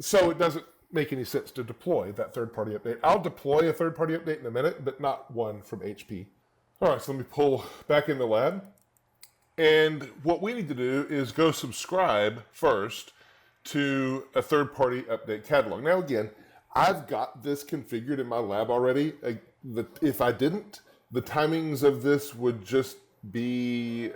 So it doesn't make any sense to deploy that third-party update. I'll deploy a third-party update in a minute, but not one from HP. All right, so let me pull back in the lab. And what we need to do is go subscribe first to a third-party update catalog. Now, again, I've got this configured in my lab already. If I didn't, the timings of this would just be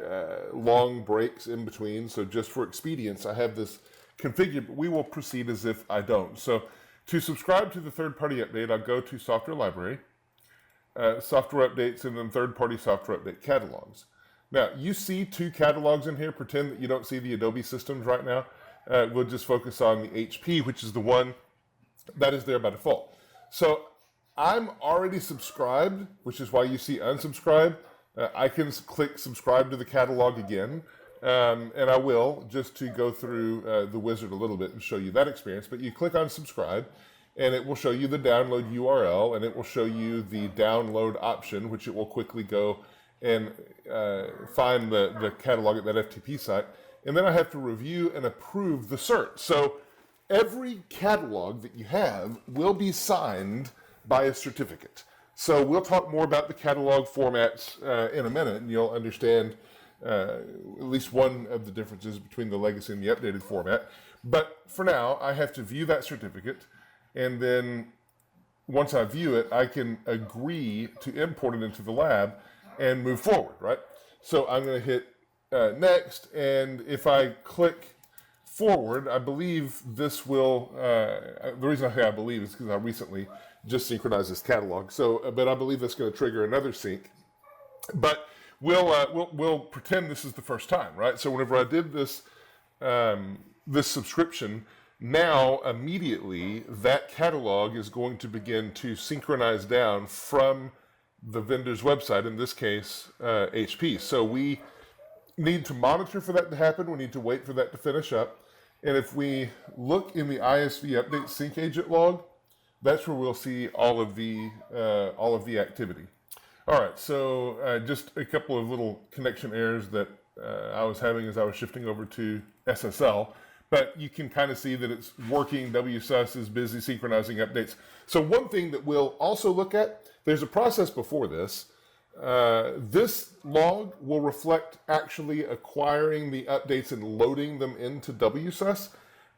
long breaks in between. So just for expedience, I have this configured, but we will proceed as if I don't. So to subscribe to the third-party update, I'll go to Software Library, Software Updates, and then Third-Party Software Update Catalogs. Now, you see two catalogs in here. Pretend that you don't see the Adobe systems right now. We'll just focus on the HP, which is the one that is there by default. So I'm already subscribed, which is why you see unsubscribe. I can click subscribe to the catalog again. And I will, just to go through the wizard a little bit and show you that experience. But you click on subscribe, and it will show you the download URL, and it will show you the download option, which it will quickly go and find the catalog at that FTP site. And then I have to review and approve the cert. So every catalog that you have will be signed by a certificate. So we'll talk more about the catalog formats in a minute, and you'll understand at least one of the differences between the legacy and the updated format. But for now, I have to view that certificate, and then once I view it, I can agree to import it into the lab and move forward, right? So I'm going to hit next, and if I click forward, I believe this will, the reason I say I believe is because I recently just synchronized this catalog. So, but I believe that's going to trigger another sync. But we'll pretend this is the first time, right? So whenever I did this this subscription, Now, immediately, that catalog is going to begin to synchronize down from the vendor's website, in this case, HP. So we need to monitor for that to happen. We need to wait for that to finish up. And if we look in the ISV update sync agent log, that's where we'll see all of the activity. All right, so just a couple of little connection errors that I was having as I was shifting over to SSL, but you can kind of see that it's working. WSUS is busy synchronizing updates. So one thing that we'll also look at, there's a process before this. This log will reflect actually acquiring the updates and loading them into WSUS.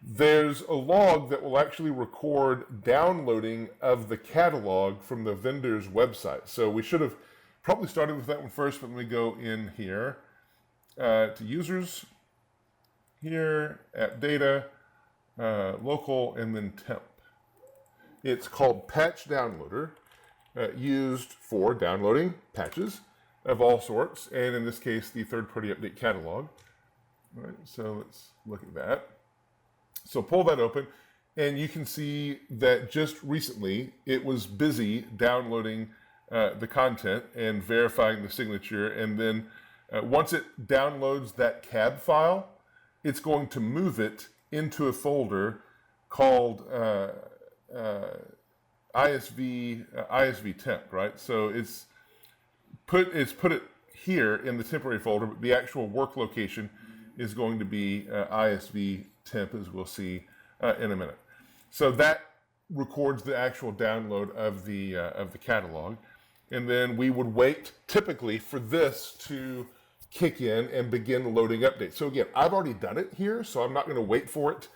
There's a log that will actually record downloading of the catalog from the vendor's website. So we should have probably started with that one first, but let me go in here to users, here, app data, local, and then temp. It's called Patch Downloader. Used for downloading patches of all sorts, and in this case, the third-party update catalog. All right, so let's look at that. So pull that open, and you can see that just recently it was busy downloading the content and verifying the signature, and then once it downloads that cab file, it's going to move it into a folder called ISV temp, right? So it's put it here in the temporary folder, but the actual work location is going to be ISV temp, as we'll see in a minute. So that records the actual download of the catalog, and then we would wait typically for this to kick in and begin loading updates. So again, I've already done it here, so I'm not going to wait for it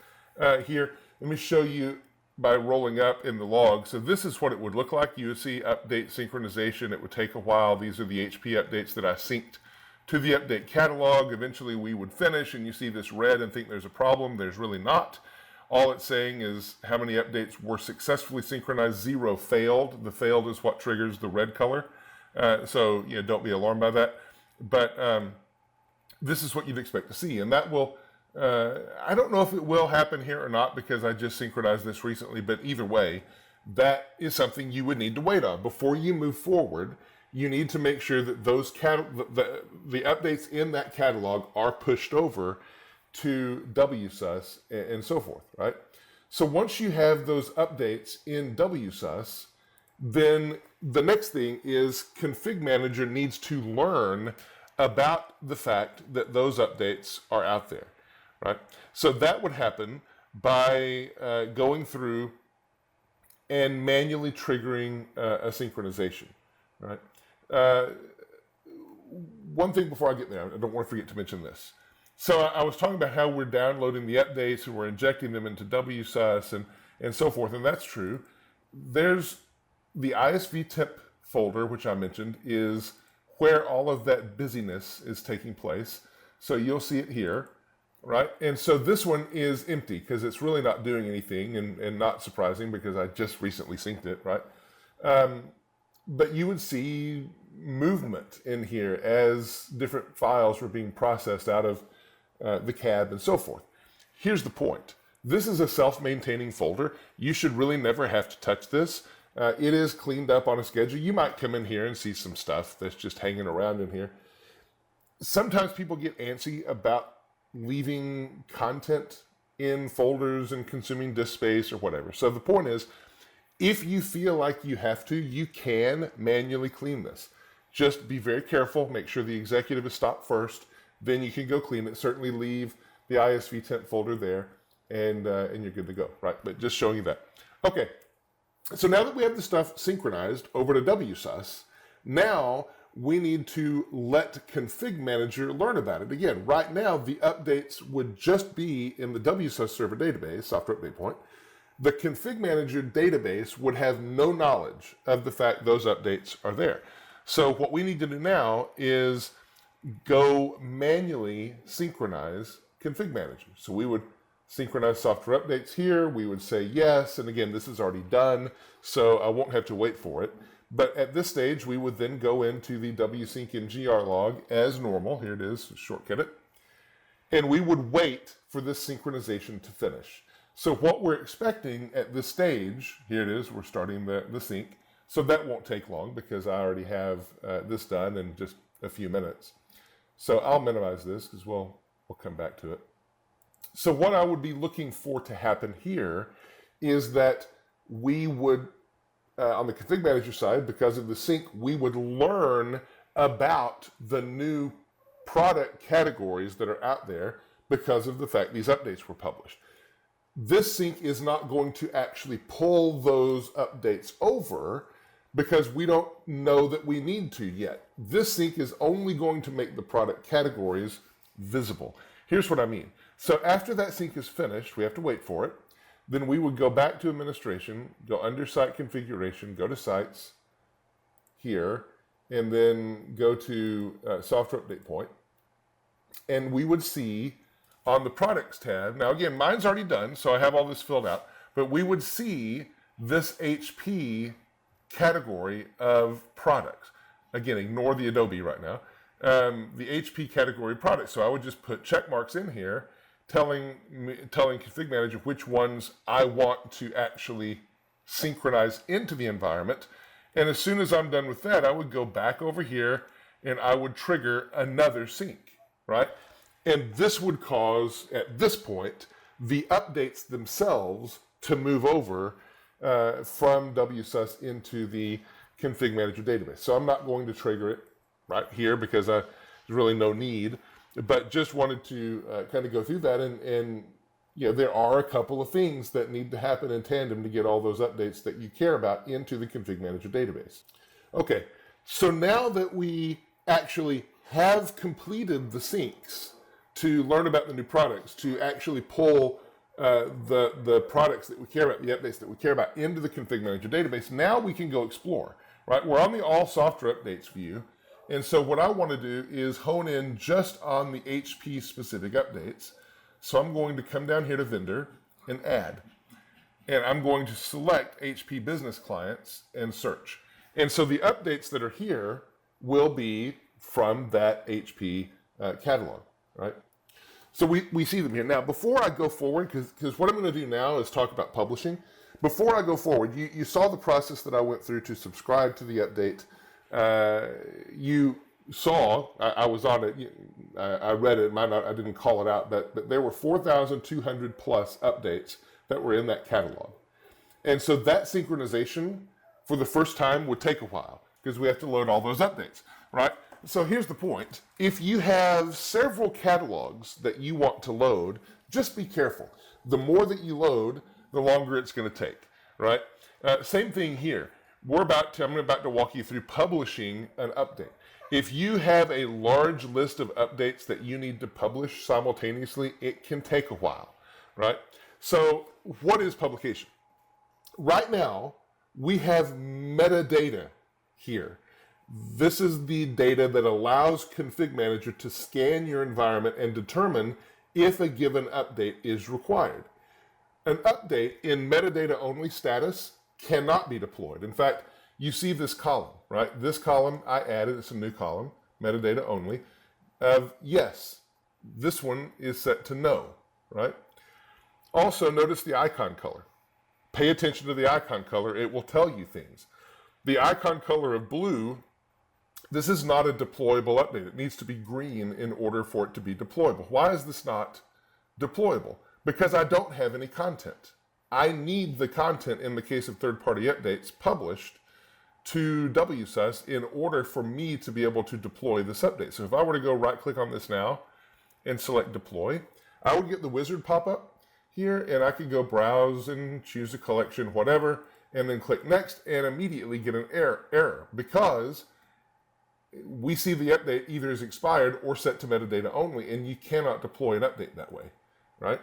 here. Let me show you by rolling up in the log. So this is what it would look like. You would see update synchronization. It would take a while. These are the HP updates that I synced to the update catalog. Eventually we would finish, and you see this red and think there's a problem. There's really not. All it's saying is how many updates were successfully synchronized. 0 failed. The failed is what triggers the red color. So don't be alarmed by that. But this is what you'd expect to see, and that will I don't know if it will happen here or not because I just synchronized this recently, but either way, that is something you would need to wait on. Before you move forward, you need to make sure that those the updates in that catalog are pushed over to WSUS and so forth, right? So once you have those updates in WSUS, then the next thing is ConfigMgr needs to learn about the fact that those updates are out there. Right, so that would happen by going through and manually triggering a synchronization. Right. One thing before I get there, I don't want to forget to mention this. So I was talking about how we're downloading the updates and we're injecting them into WSUS and so forth, and that's true. There's the ISV temp folder, which I mentioned, is where all of that busyness is taking place. So you'll see it here. Right, and so this one is empty because it's really not doing anything, and not surprising because I just recently synced it, right? But you would see movement in here as different files were being processed out of the cab and so forth. Here's the point. This is a self-maintaining folder. You should really never have to touch this. It is cleaned up on a schedule. You might come in here and see some stuff that's just hanging around in here. Sometimes people get antsy about leaving content in folders and consuming disk space or whatever. So the point is, if you feel like you have to, you can manually clean this. Just be very careful. Make sure the executive is stopped first. Then you can go clean it. Certainly leave the ISV temp folder there, and you're good to go, right? But just showing you that. Okay, so now that we have the stuff synchronized over to WSUS, now we need to let ConfigMgr learn about it. Again, right now, the updates would just be in the WSUS server database, software update point. The ConfigMgr database would have no knowledge of the fact those updates are there. So what we need to do now is go manually synchronize ConfigMgr. So we would synchronize software updates here. We would say yes, and again, this is already done, so I won't have to wait for it. But at this stage, we would then go into the WSyncMgr log as normal. Here it is, shortcut it. And we would wait for this synchronization to finish. So what we're expecting at this stage, here it is, we're starting the sync. So that won't take long because I already have this done in just a few minutes. So I'll minimize this because we'll come back to it. So what I would be looking for to happen here is that we would, on the config manager side, because of the sync, we would learn about the new product categories that are out there because of the fact these updates were published. This sync is not going to actually pull those updates over because we don't know that we need to yet. This sync is only going to make the product categories visible. Here's what I mean. So after that sync is finished, we have to wait for it. Then we would go back to administration, go under site configuration, go to sites here, and then go to software update point. And we would see on the products tab, now again, mine's already done, so I have all this filled out, but we would see this HP category of products. Again, ignore the Adobe right now. The HP category products. So I would just put check marks in here telling Config Manager which ones I want to actually synchronize into the environment. And as soon as I'm done with that, I would go back over here and I would trigger another sync, right? And this would cause, at this point, the updates themselves to move over from WSUS into the Config Manager database. So I'm not going to trigger it right here because there's really no need, but just wanted to kind of go through that. And you know, there are a couple of things that need to happen in tandem to get all those updates that you care about into the Config Manager database. Okay, so now that we actually have completed the syncs to learn about the new products, to actually pull the products that we care about, the updates that we care about into the Config Manager database, now we can go explore, right? We're on the All Software Updates view. And so what I want to do is hone in just on the HP specific updates. So I'm going to come down here to Vendor and Add. And I'm going to select HP Business Clients and search. And so the updates that are here will be from that HP catalog, right? So we see them here. Now, before I go forward, because what I'm going to do now is talk about publishing. Before I go forward, you saw the process that I went through to subscribe to the update. You saw, I was on it, I read it, I didn't call it out, but there were 4,200 plus updates that were in that catalog. And so that synchronization for the first time would take a while because we have to load all those updates, right? So here's the point. If you have several catalogs that you want to load, just be careful. The more that you load, the longer it's going to take, right? Same thing here. I'm about to walk you through publishing an update. If you have a large list of updates that you need to publish simultaneously, it can take a while, right? So what is publication? Right now, we have metadata here. This is the data that allows Config Manager to scan your environment and determine if a given update is required. An update in metadata only status cannot be deployed. In fact, you see this column, right? This column I added, it's a new column, metadata only, of yes, this one is set to no, right? Also, notice the icon color. Pay attention to the icon color, it will tell you things. The icon color of blue, this is not a deployable update. It needs to be green in order for it to be deployable. Why is this not deployable? Because I don't have any content. I need the content in the case of third-party updates published to WSUS in order for me to be able to deploy this update. So if I were to go right-click on this now and select deploy, I would get the wizard pop up here, and I could go browse and choose a collection, whatever, and then click next and immediately get an error because we see the update either is expired or set to metadata only, and you cannot deploy an update that way, right?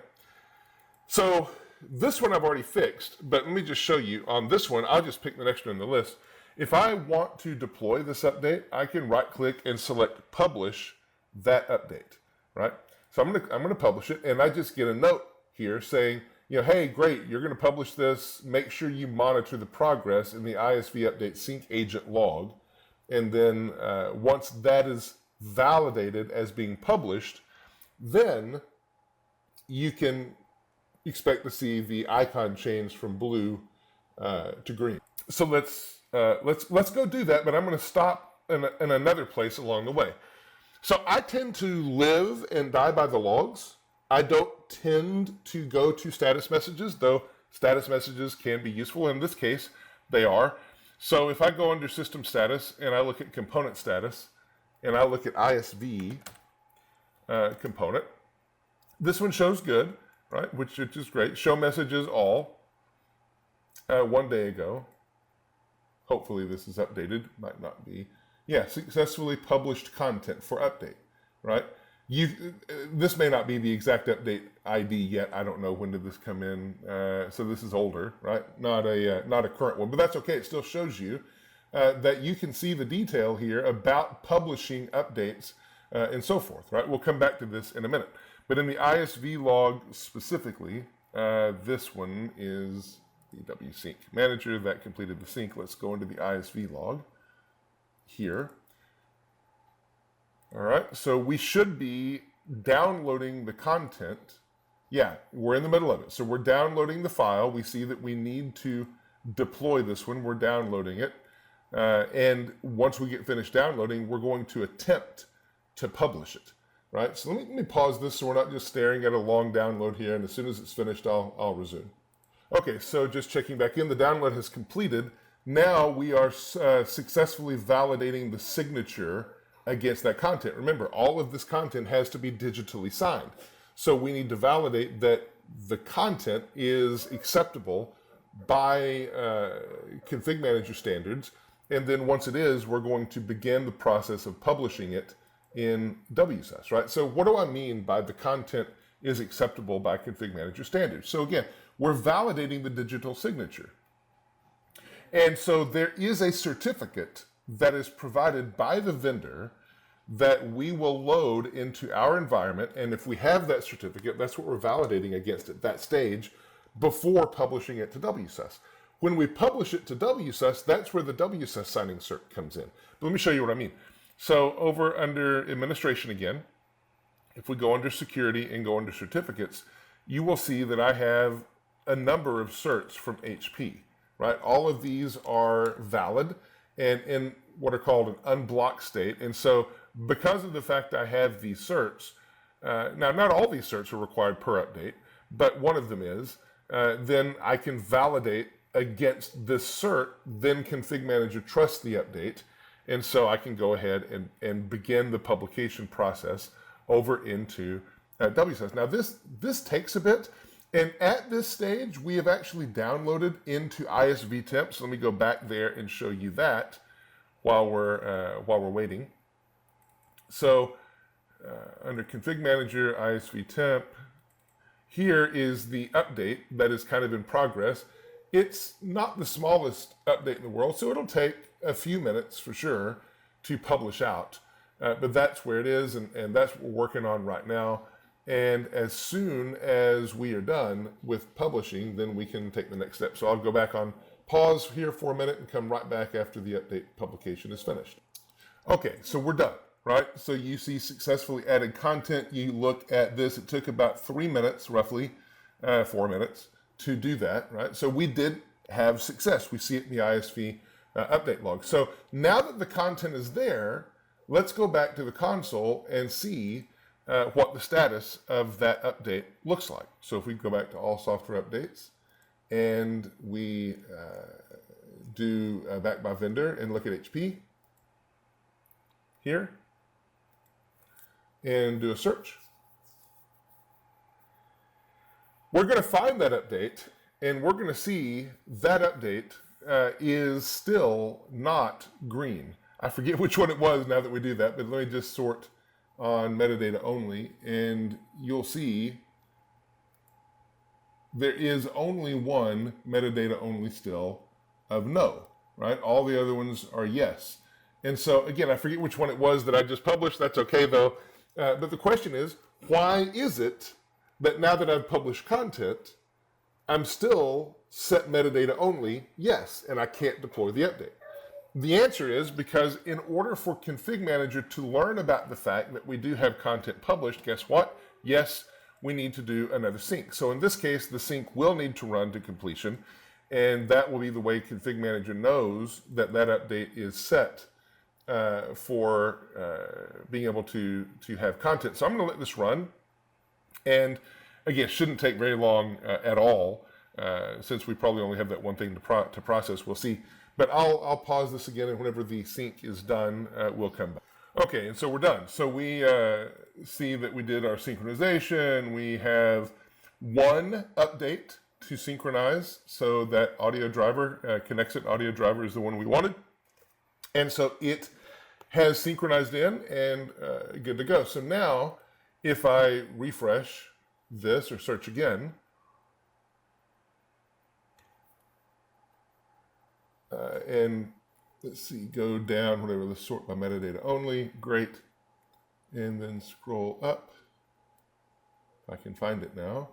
So this one I've already fixed, but let me just show you. On this one, I'll just pick the next one in the list. If I want to deploy this update, I can right-click and select Publish that update, right? So I'm gonna publish it, and I just get a note here saying, you know, hey, great, you're gonna publish this. Make sure you monitor the progress in the ISV update sync agent log, and then once that is validated as being published, then you can expect to see the icon change from blue to green. So let's go do that, but I'm going to stop in another place along the way. So I tend to live and die by the logs. I don't tend to go to status messages, though status messages can be useful. In this case, they are. So if I go under system status and I look at component status and I look at ISV component, this one shows good, right? Which is great. Show messages all 1 day ago. Hopefully this is updated, might not be. Yeah, successfully published content for update, right? This may not be the exact update ID yet. I don't know, when did this come in? So this is older, right? Not a current one, but that's okay. It still shows you that you can see the detail here about publishing updates and so forth, right? We'll come back to this in a minute. But in the ISV log specifically, this one is the WSync manager that completed the sync. Let's go into the ISV log here. All right, so we should be downloading the content. Yeah, we're in the middle of it. So we're downloading the file. We see that we need to deploy this one. We're downloading it. And once we get finished downloading, we're going to attempt to publish it, right? So let me pause this so we're not just staring at a long download here. And as soon as it's finished, I'll resume. Okay, so just checking back in, the download has completed. Now we are successfully validating the signature against that content. Remember, all of this content has to be digitally signed. So we need to validate that the content is acceptable by ConfigMgr standards. And then once it is, we're going to begin the process of publishing it in WSS, right? So what do I mean by the content is acceptable by ConfigMgr standards? So again, we're validating the digital signature. And so there is a certificate that is provided by the vendor that we will load into our environment. And if we have that certificate, that's what we're validating against at that stage before publishing it to WSS. When we publish it to WSS, that's where the WSS signing cert comes in. But let me show you what I mean. So over under administration again, if we go under security and go under certificates, you will see that I have a number of certs from HP, right? All of these are valid and in what are called an unblocked state. And so because of the fact I have these certs, now not all these certs are required per update, but one of them is, then I can validate against this cert, then ConfigMgr trusts the update. And so I can go ahead and begin the publication process over into WSS. Now this takes a bit. And at this stage, we have actually downloaded into ISV temp. So let me go back there and show you that while we're waiting. So under ConfigMgr ISV temp, here is the update that is kind of in progress. It's not the smallest update in the world, so it'll take a few minutes for sure to publish out. But that's where it is, and that's what we're working on right now. And as soon as we are done with publishing, then we can take the next step. So I'll go back on pause here for a minute and come right back after the update publication is finished. Okay, so we're done, right? So you see successfully added content. You look at this. It took about 3 minutes, roughly 4 minutes to do that, right? So we did have success. We see it in the ISV update log. So now that the content is there, let's go back to the console and see what the status of that update looks like. So if we go back to all software updates and we do back by vendor and look at HP here and do a search, we're going to find that update and we're going to see that update is still not green. I forget which one it was now that we do that, but let me just sort on metadata only, and you'll see there is only one metadata only still of no, right? All the other ones are yes. And so again, I forget which one it was that I just published. That's okay though. But the question is, why is it that now that I've published content, I'm still set metadata only yes, and I can't deploy the update? The answer is because in order for ConfigMgr to learn about the fact that we do have content published, guess what? Yes, we need to do another sync. So in this case, the sync will need to run to completion, and that will be the way ConfigMgr knows that that update is set for being able to have content. So I'm going to let this run, and again, shouldn't take very long at all, since we probably only have that one thing to process. We'll see. But I'll pause this again, and whenever the sync is done, we'll come back. Okay, and so we're done. So we see that we did our synchronization. We have one update to synchronize, so that audio driver, Connexit audio driver is the one we wanted. And so it has synchronized in and good to go. So now, if I refresh this or search again, and let's see, go down, whatever, let's sort by metadata only, great. And then scroll up, I can find it now.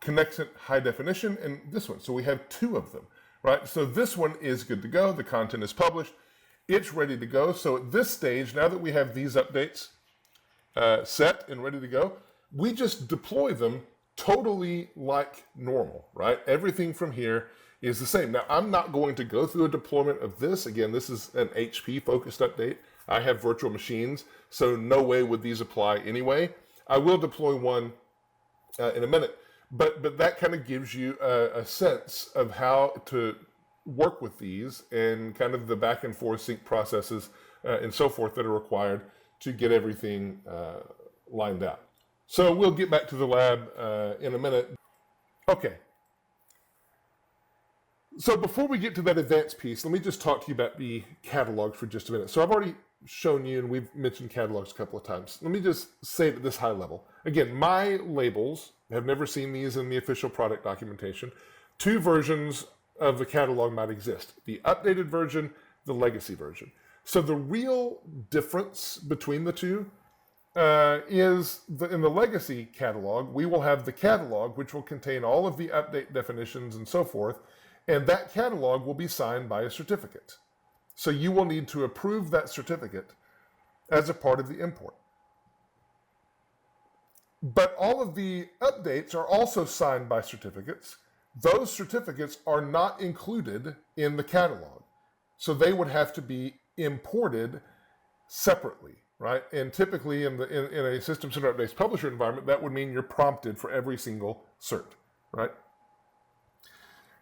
Connexit high definition, and this one. So we have two of them, right? So this one is good to go. The content is published. It's ready to go. So at this stage, now that we have these updates set and ready to go, we just deploy them totally like normal, right? Everything from here is the same. Now, I'm not going to go through a deployment of this. Again, this is an HP-focused update. I have virtual machines, so no way would these apply anyway. I will deploy one in a minute, but that kind of gives you a sense of how to work with these and kind of the back and forth sync processes and so forth that are required to get everything lined out. So we'll get back to the lab in a minute. Okay. So before we get to that advanced piece, let me just talk to you about the catalog for just a minute. So I've already shown you, and we've mentioned catalogs a couple of times. Let me just say it at this high level. Again, my labels, have never seen these in the official product documentation. Two versions of the catalog might exist: the updated version, the legacy version. So the real difference between the two is in the legacy catalog, we will have the catalog, which will contain all of the update definitions and so forth, and that catalog will be signed by a certificate. So you will need to approve that certificate as a part of the import. But all of the updates are also signed by certificates. Those certificates are not included in the catalog. So they would have to be imported separately, right? And typically in a System Center Updates publisher environment, that would mean you're prompted for every single cert, right?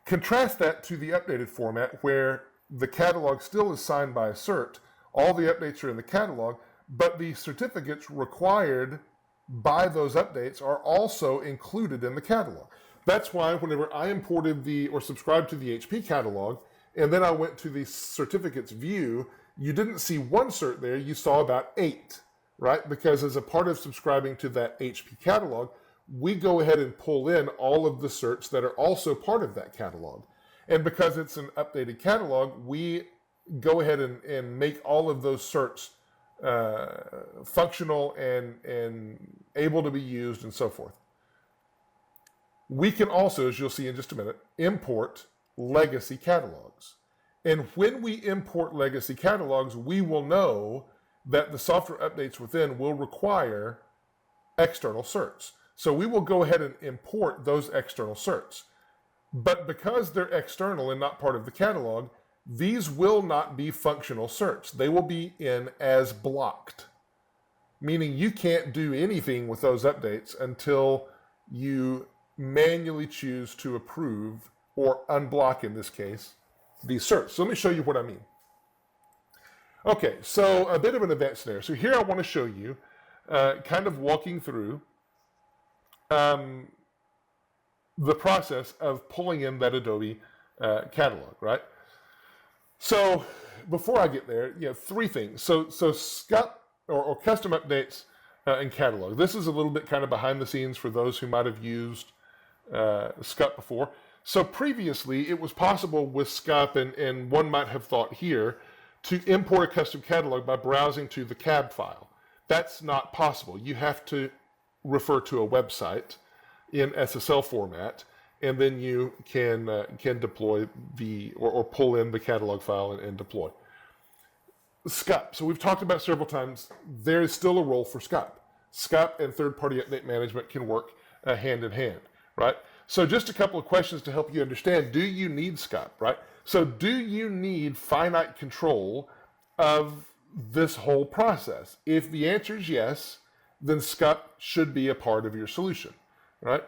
Contrast that to the updated format where the catalog still is signed by a cert. All the updates are in the catalog, but the certificates required by those updates are also included in the catalog. That's why whenever I imported or subscribed to the HP catalog, and then I went to the certificates view, you didn't see one cert there, you saw about 8, right? Because as a part of subscribing to that HP catalog, we go ahead and pull in all of the certs that are also part of that catalog. And because it's an updated catalog, we go ahead and make all of those certs functional and able to be used and so forth. We can also, as you'll see in just a minute, import legacy catalogs. And when we import legacy catalogs, we will know that the software updates within will require external certs. So we will go ahead and import those external certs. But because they're external and not part of the catalog, these will not be functional certs. They will be in as blocked, meaning you can't do anything with those updates until you manually choose to approve or unblock, in this case, these certs. So let me show you what I mean. Okay, so a bit of an advanced scenario. So here I want to show you kind of walking through the process of pulling in that Adobe catalog, right? So before I get there, three things. So SCUP or custom updates and catalog. This is a little bit kind of behind the scenes for those who might have used SCUP before. So previously, it was possible with SCUP, and one might have thought here, to import a custom catalog by browsing to the cab file. That's not possible. You have to refer to a website in SSL format, and then you can deploy or pull in the catalog file and deploy. SCUP. So we've talked about several times, there is still a role for SCUP. SCUP and third-party update management can work hand in hand, right? So just a couple of questions to help you understand. Do you need SCUP, right? So do you need finite control of this whole process? If the answer is yes, then SCUP should be a part of your solution, right?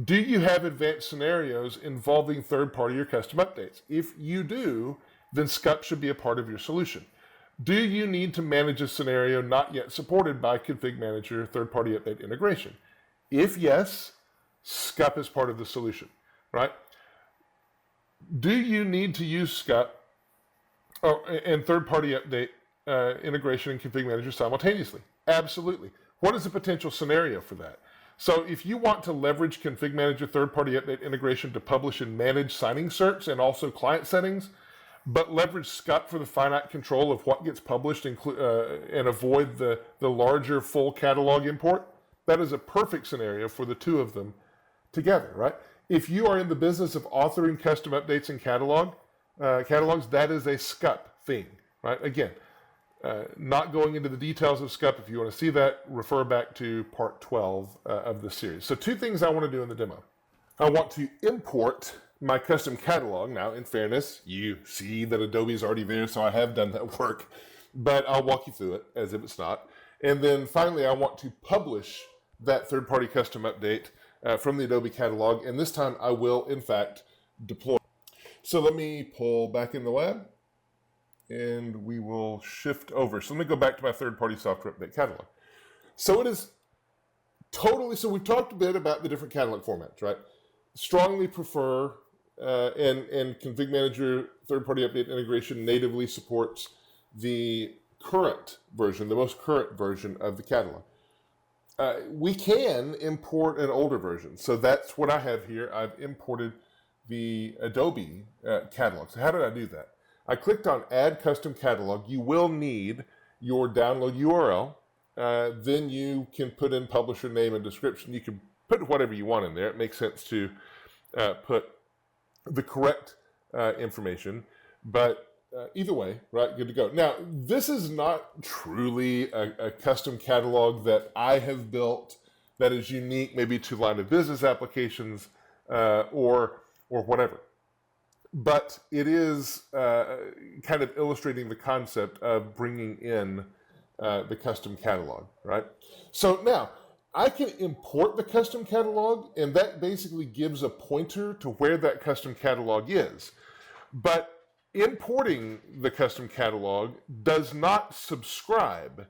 Do you have advanced scenarios involving third-party or custom updates? If you do, then SCUP should be a part of your solution. Do you need to manage a scenario not yet supported by ConfigMgr third-party update integration? If yes, SCUP is part of the solution, right? Do you need to use SCUP and third-party update integration and ConfigMgr simultaneously? Absolutely. What is the potential scenario for that? So if you want to leverage ConfigMgr third-party update integration to publish and manage signing certs and also client settings, but leverage SCUP for the finite control of what gets published and avoid the larger full catalog import, that is a perfect scenario for the two of them together, right? If you are in the business of authoring custom updates and catalogs, that is a SCUP thing, right? Again, not going into the details of SCUP. If you want to see that, refer back to part 12 of the series. So two things I want to do in the demo. I want to import my custom catalog. Now, in fairness, you see that Adobe is already there, so I have done that work, but I'll walk you through it as if it's not. And then finally, I want to publish that third-party custom update from the Adobe catalog, and this time I will, in fact, deploy. So let me pull back in the lab, and we will shift over. So let me go back to my third-party software update catalog. So it is totally, so we've talked a bit about the different catalog formats, right? Strongly prefer, and ConfigMgr third-party update integration natively supports the current version, the most current version of the catalog. We can import an older version. So that's what I have here. I've imported the Adobe catalog. So how did I do that? I clicked on Add Custom Catalog. You will need your download URL. Then you can put in publisher name and description. You can put whatever you want in there. It makes sense to put the correct information. But either way, right, good to go. Now, this is not truly a custom catalog that I have built that is unique maybe to line of business applications or whatever. But it is kind of illustrating the concept of bringing in the custom catalog, right? So now, I can import the custom catalog, and that basically gives a pointer to where that custom catalog is. But importing the custom catalog does not subscribe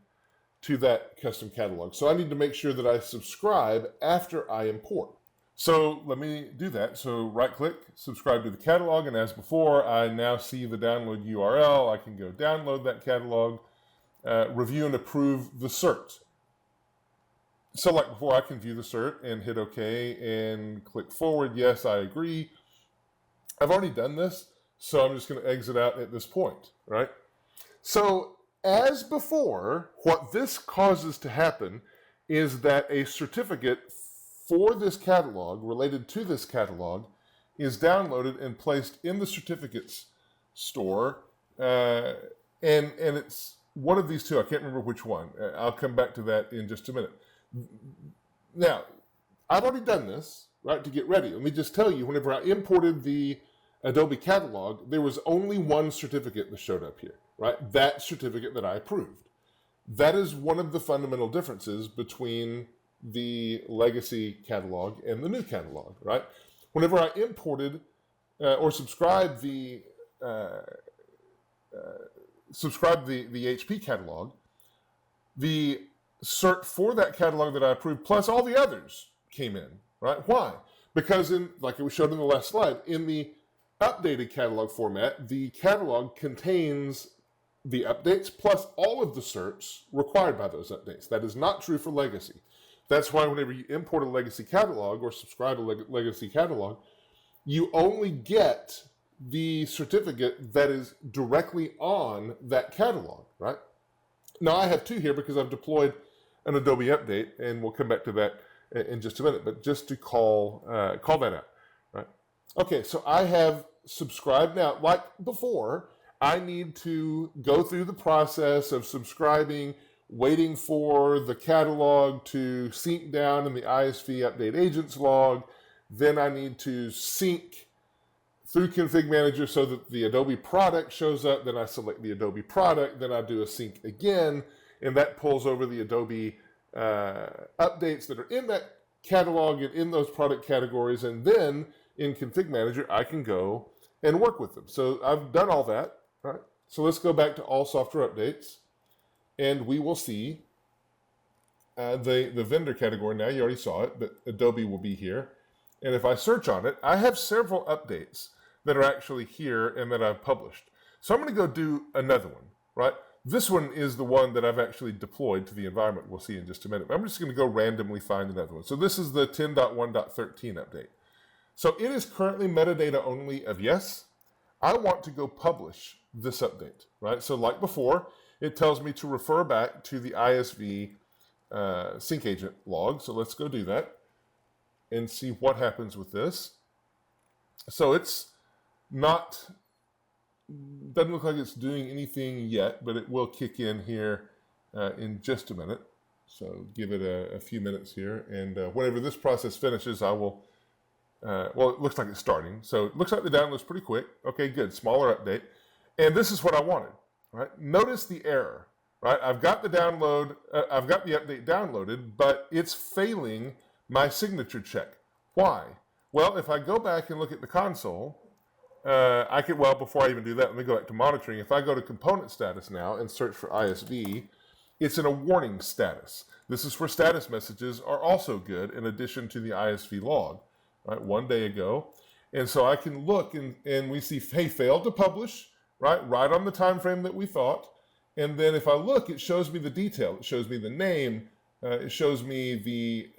to that custom catalog. So I need to make sure that I subscribe after I import. So let me do that. So right-click, subscribe to the catalog, and as before, I now see the download URL. I can go download that catalog, review and approve the cert. So like before, I can view the cert and hit OK and click forward. Yes, I agree. I've already done this, so I'm just going to exit out at this point, right? So as before, what this causes to happen is that a certificate for this catalog, related to this catalog, is downloaded and placed in the certificates store, and it's one of these two. I can't remember which one. I'll come back to that in just a minute. Now, I've already done this, right, to get ready. Let me just tell you, whenever I imported the Adobe catalog, there was only one certificate that showed up here, right? That certificate that I approved. That is one of the fundamental differences between the legacy catalog and the new catalog, right? Whenever I imported or subscribed the HP catalog, the cert for that catalog that I approved, plus all the others, came in, right? Why? Because like we showed in the last slide, in the updated catalog format, the catalog contains the updates plus all of the certs required by those updates. That is not true for legacy. That's why whenever you import a legacy catalog or subscribe a legacy catalog, you only get the certificate that is directly on that catalog, right? Now, I have two here because I've deployed an Adobe update, and we'll come back to that in just a minute, but just to call that out, right? Okay, so I have subscribed. Now, like before, I need to go through the process of subscribing waiting for the catalog to sync down in the ISV update agents log. Then I need to sync through ConfigMgr so that the Adobe product shows up. Then I select the Adobe product. Then I do a sync again, and that pulls over the Adobe updates that are in that catalog and in those product categories. And then in ConfigMgr, I can go and work with them. So I've done all that. Right? So let's go back to all software updates, and we will see the vendor category now. You already saw it, but Adobe will be here. And if I search on it, I have several updates that are actually here and that I've published. So I'm going to go do another one, right? This one is the one that I've actually deployed to the environment. We'll see in just a minute. I'm just going to go randomly find another one. So this is the 10.1.13 update. So it is currently metadata only of yes. I want to go publish this update, right? So like before, it tells me to refer back to the ISV sync agent log. So let's go do that and see what happens with this. So it's not, doesn't look like it's doing anything yet, but it will kick in here in just a minute. So give it a few minutes here, and whenever this process finishes, I will, well, it looks like it's starting. So it looks like the download's pretty quick. Okay, good, smaller update. And this is what I wanted, right? Notice the error, right? I've got the download, I've got the update downloaded, but it's failing my signature check. Why? Well, if I go back and look at the console, I could, well, before I even do that, let me go back to monitoring. If I go to component status now and search for ISV, it's in a warning status. This is where status messages are also good in addition to the ISV log, right? 1 day ago. And so I can look and we see, hey, failed to publish, right on the time frame that we thought. And then if I look, it shows me the detail. It shows me the name. It shows me the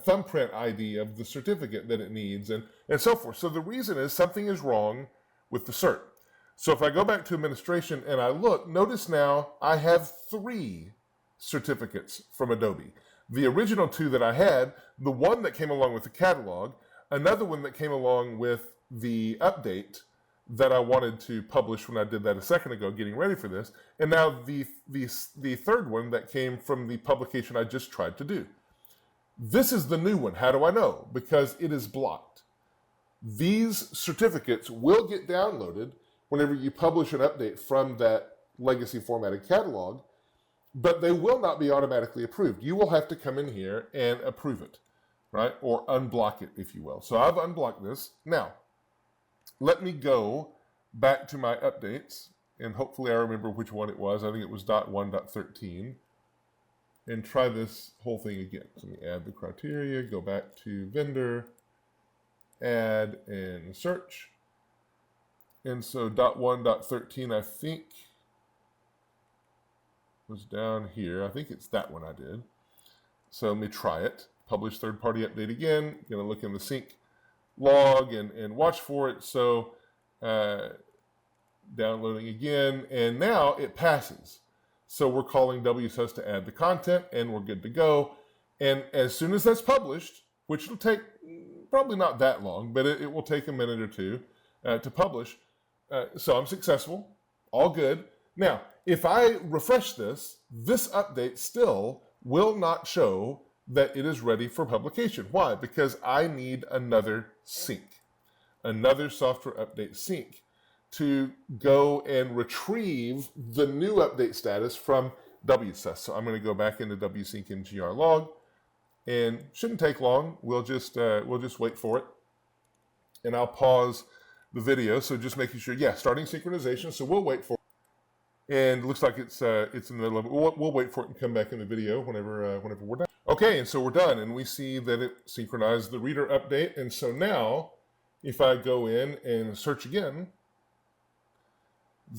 thumbprint ID of the certificate that it needs, and so forth. So the reason is something is wrong with the cert. So if I go back to administration and I look, notice now I have 3 certificates from Adobe. The original 2 that I had, the one that came along with the catalog, another one that came along with the update that I wanted to publish when I did that a second ago, getting ready for this, and now the third one that came from the publication I just tried to do. This is the new one. How do I know? Because it is blocked. These certificates will get downloaded whenever you publish an update from that legacy formatted catalog, but they will not be automatically approved. You will have to come in here and approve it, right? Or unblock it, if you will. So I've unblocked this. Now, let me go back to my updates, and hopefully I remember which one it was. I think it was .1.13. And try this whole thing again. So let me add the criteria, go back to vendor, add and search. And so .1.13, I think, was down here. I think it's that one I did. So let me try it. Publish third-party update again. Going to look in the sync log and watch for it. So downloading again, and now it passes. So we're calling WSUS to add the content, and we're good to go. And as soon as that's published, which will take probably not that long, but it will take a minute or two to publish. So I'm successful, all good. Now, if I refresh this, this update still will not show that it is ready for publication. Why? Because I need another sync, another software update sync, to go and retrieve the new update status from WSUS. So I'm going to go back into WSyncMgr log, and shouldn't take long. We'll just wait for it, and I'll pause the video. So just making sure, yeah, starting synchronization. So we'll wait for it, and it looks like it's in the middle of it. We'll wait for it and come back in the video whenever we're done. Okay, and so we're done, and we see that it synchronized the reader update. And so now, if I go in and search again,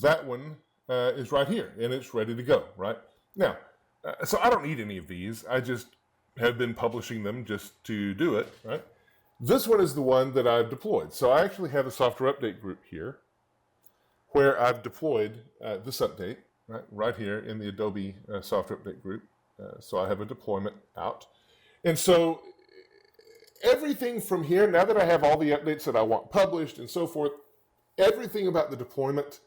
that one is right here, and it's ready to go, right? Now, so I don't need any of these. I just have been publishing them just to do it, right? This one is the one that I've deployed. So I actually have a software update group here where I've deployed this update, right here in the Adobe software update group. So I have a deployment out. And so everything from here, now that I have all the updates that I want published and so forth, everything about the deployment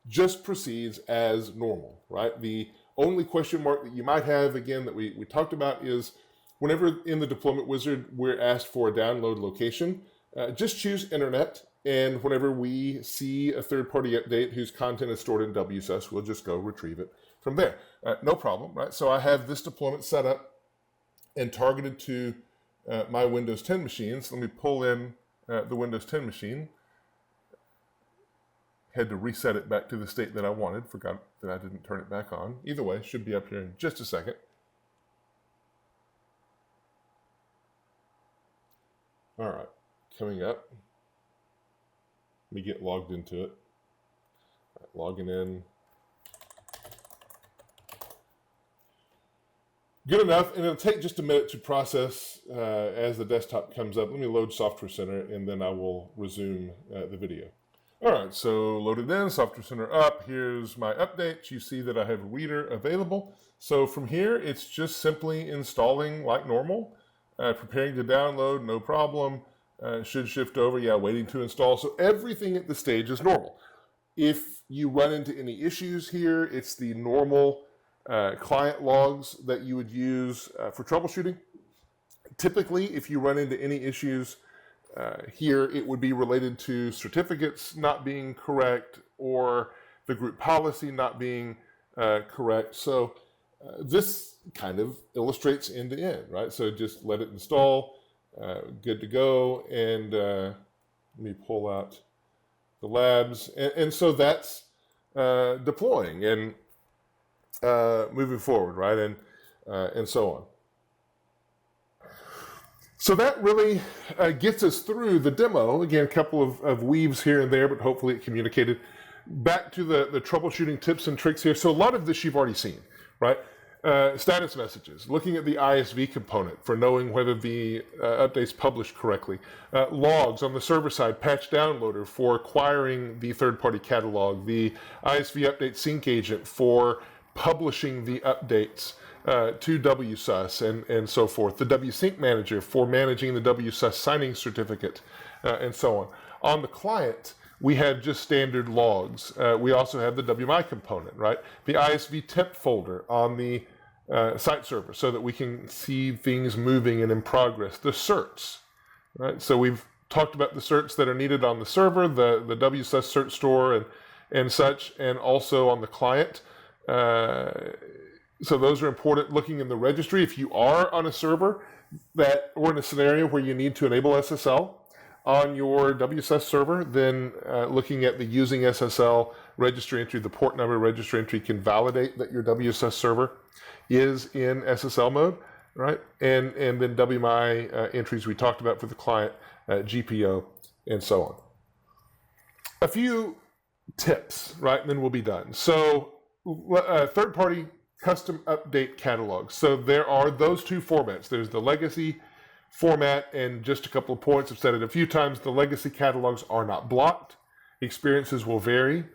just proceeds as normal, right? The only question mark that you might have, again, that we talked about is whenever in the deployment wizard we're asked for a download location, just choose internet. And whenever we see a third-party update whose content is stored in WSUS, we'll just go retrieve it from there. No problem, right? So I have this deployment set up and targeted to my Windows 10 machines. Let me pull in the Windows 10 machine. Had to reset it back to the state that I wanted. Forgot that I didn't turn it back on. Either way, should be up here in just a second. All right, coming up. Let me get logged into it. All right, logging in. Good enough, and it'll take just a minute to process as the desktop comes up. Let me load Software Center, and then I will resume the video. All right, so loaded in, Software Center up. Here's my updates. You see that I have Reader available. So from here, it's just simply installing like normal, preparing to download, no problem. Should shift over, yeah, waiting to install. So everything at this stage is normal. If you run into any issues here, it's the normal client logs that you would use for troubleshooting. Typically, if you run into any issues here, it would be related to certificates not being correct or the group policy not being correct. So this kind of illustrates end to end, right? So just let it install. Good to go, and let me pull out the labs, and so that's deploying and moving forward, right, and so on. So that really gets us through the demo. Again, a couple of weaves here and there, but hopefully it communicated. Back to the troubleshooting tips and tricks here. So a lot of this you've already seen, right? Status messages, looking at the ISV component for knowing whether the update's published correctly. Logs on the server side, patch downloader for acquiring the third-party catalog, the ISV update sync agent for publishing the updates to WSUS and so forth. The WSync manager for managing the WSUS signing certificate and so on. On the client, we have just standard logs. We also have the WMI component, right? The ISV temp folder on the site server so that we can see things moving and in progress. The certs, right? So we've talked about the certs that are needed on the server, the WSUS cert store and such, and also on the client. So those are important. Looking in the registry, if you are on a server or in a scenario where you need to enable SSL, on your WSUS server, then looking at the using SSL registry entry, the port number registry entry can validate that your WSUS server is in SSL mode, right? And then WMI entries we talked about for the client, GPO, and so on. A few tips, right? And then we'll be done. So third-party custom update catalogs. So there are those two formats. There's the legacy format, and just a couple of points, I've said it a few times, the legacy catalogs are not blocked. Experiences will vary.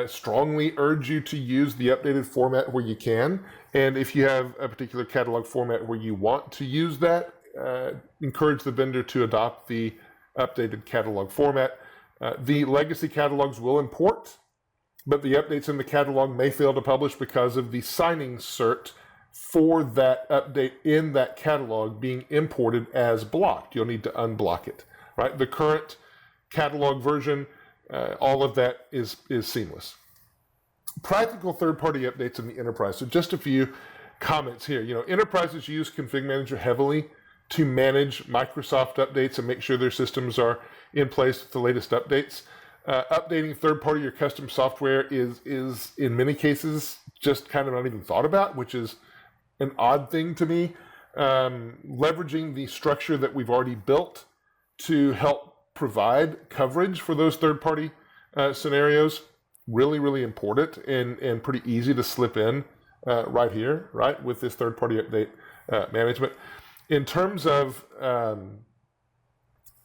Strongly urge you to use the updated format where you can, and if you have a particular catalog format where you want to use that, encourage the vendor to adopt the updated catalog format. The legacy catalogs will import, but the updates in the catalog may fail to publish because of the signing cert for that update in that catalog being imported as blocked. You'll need to unblock it, right? The current catalog version, all of that is seamless. Practical third-party updates in the enterprise. So just a few comments here. You know, enterprises use ConfigMgr heavily to manage Microsoft updates and make sure their systems are in place with the latest updates. Updating third-party or custom software is in many cases just kind of not even thought about, which is an odd thing to me. Leveraging the structure that we've already built to help provide coverage for those third-party scenarios, really, really important and pretty easy to slip in right here, right, with this third-party update management. In terms of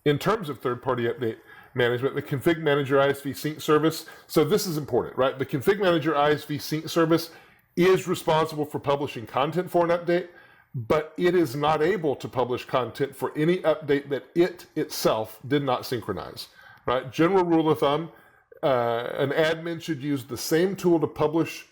third-party update management, the ConfigMgr ISV Sync service. So this is important, right? The ConfigMgr ISV Sync service is responsible for publishing content for an update, but it is not able to publish content for any update that it itself did not synchronize, right? General rule of thumb, an admin should use the same tool to publish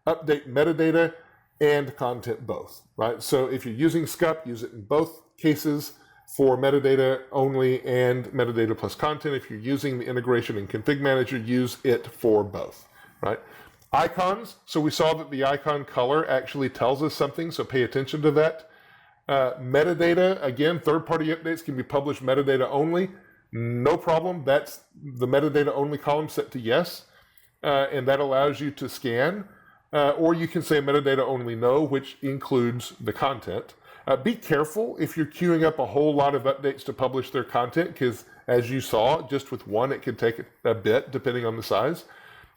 update metadata and content both, right? So if you're using SCUP, use it in both cases for metadata only and metadata plus content. If you're using the integration in ConfigMgr, use it for both, right? Icons, so we saw that the icon color actually tells us something, so pay attention to that. Metadata, again, third-party updates can be published metadata only. No problem, that's the metadata only column set to yes, and that allows you to scan. Or you can say metadata only no, which includes the content. Be careful if you're queuing up a whole lot of updates to publish their content, because as you saw, just with one, it could take a bit depending on the size.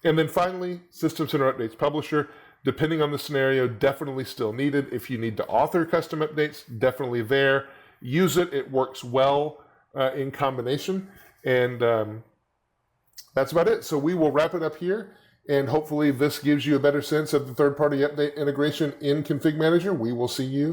And then finally, System Center Updates Publisher, depending on the scenario, definitely still needed. If you need to author custom updates, definitely there. Use it, it works well in combination. And that's about it. So we will wrap it up here. And hopefully this gives you a better sense of the third-party update integration in ConfigMgr. We will see you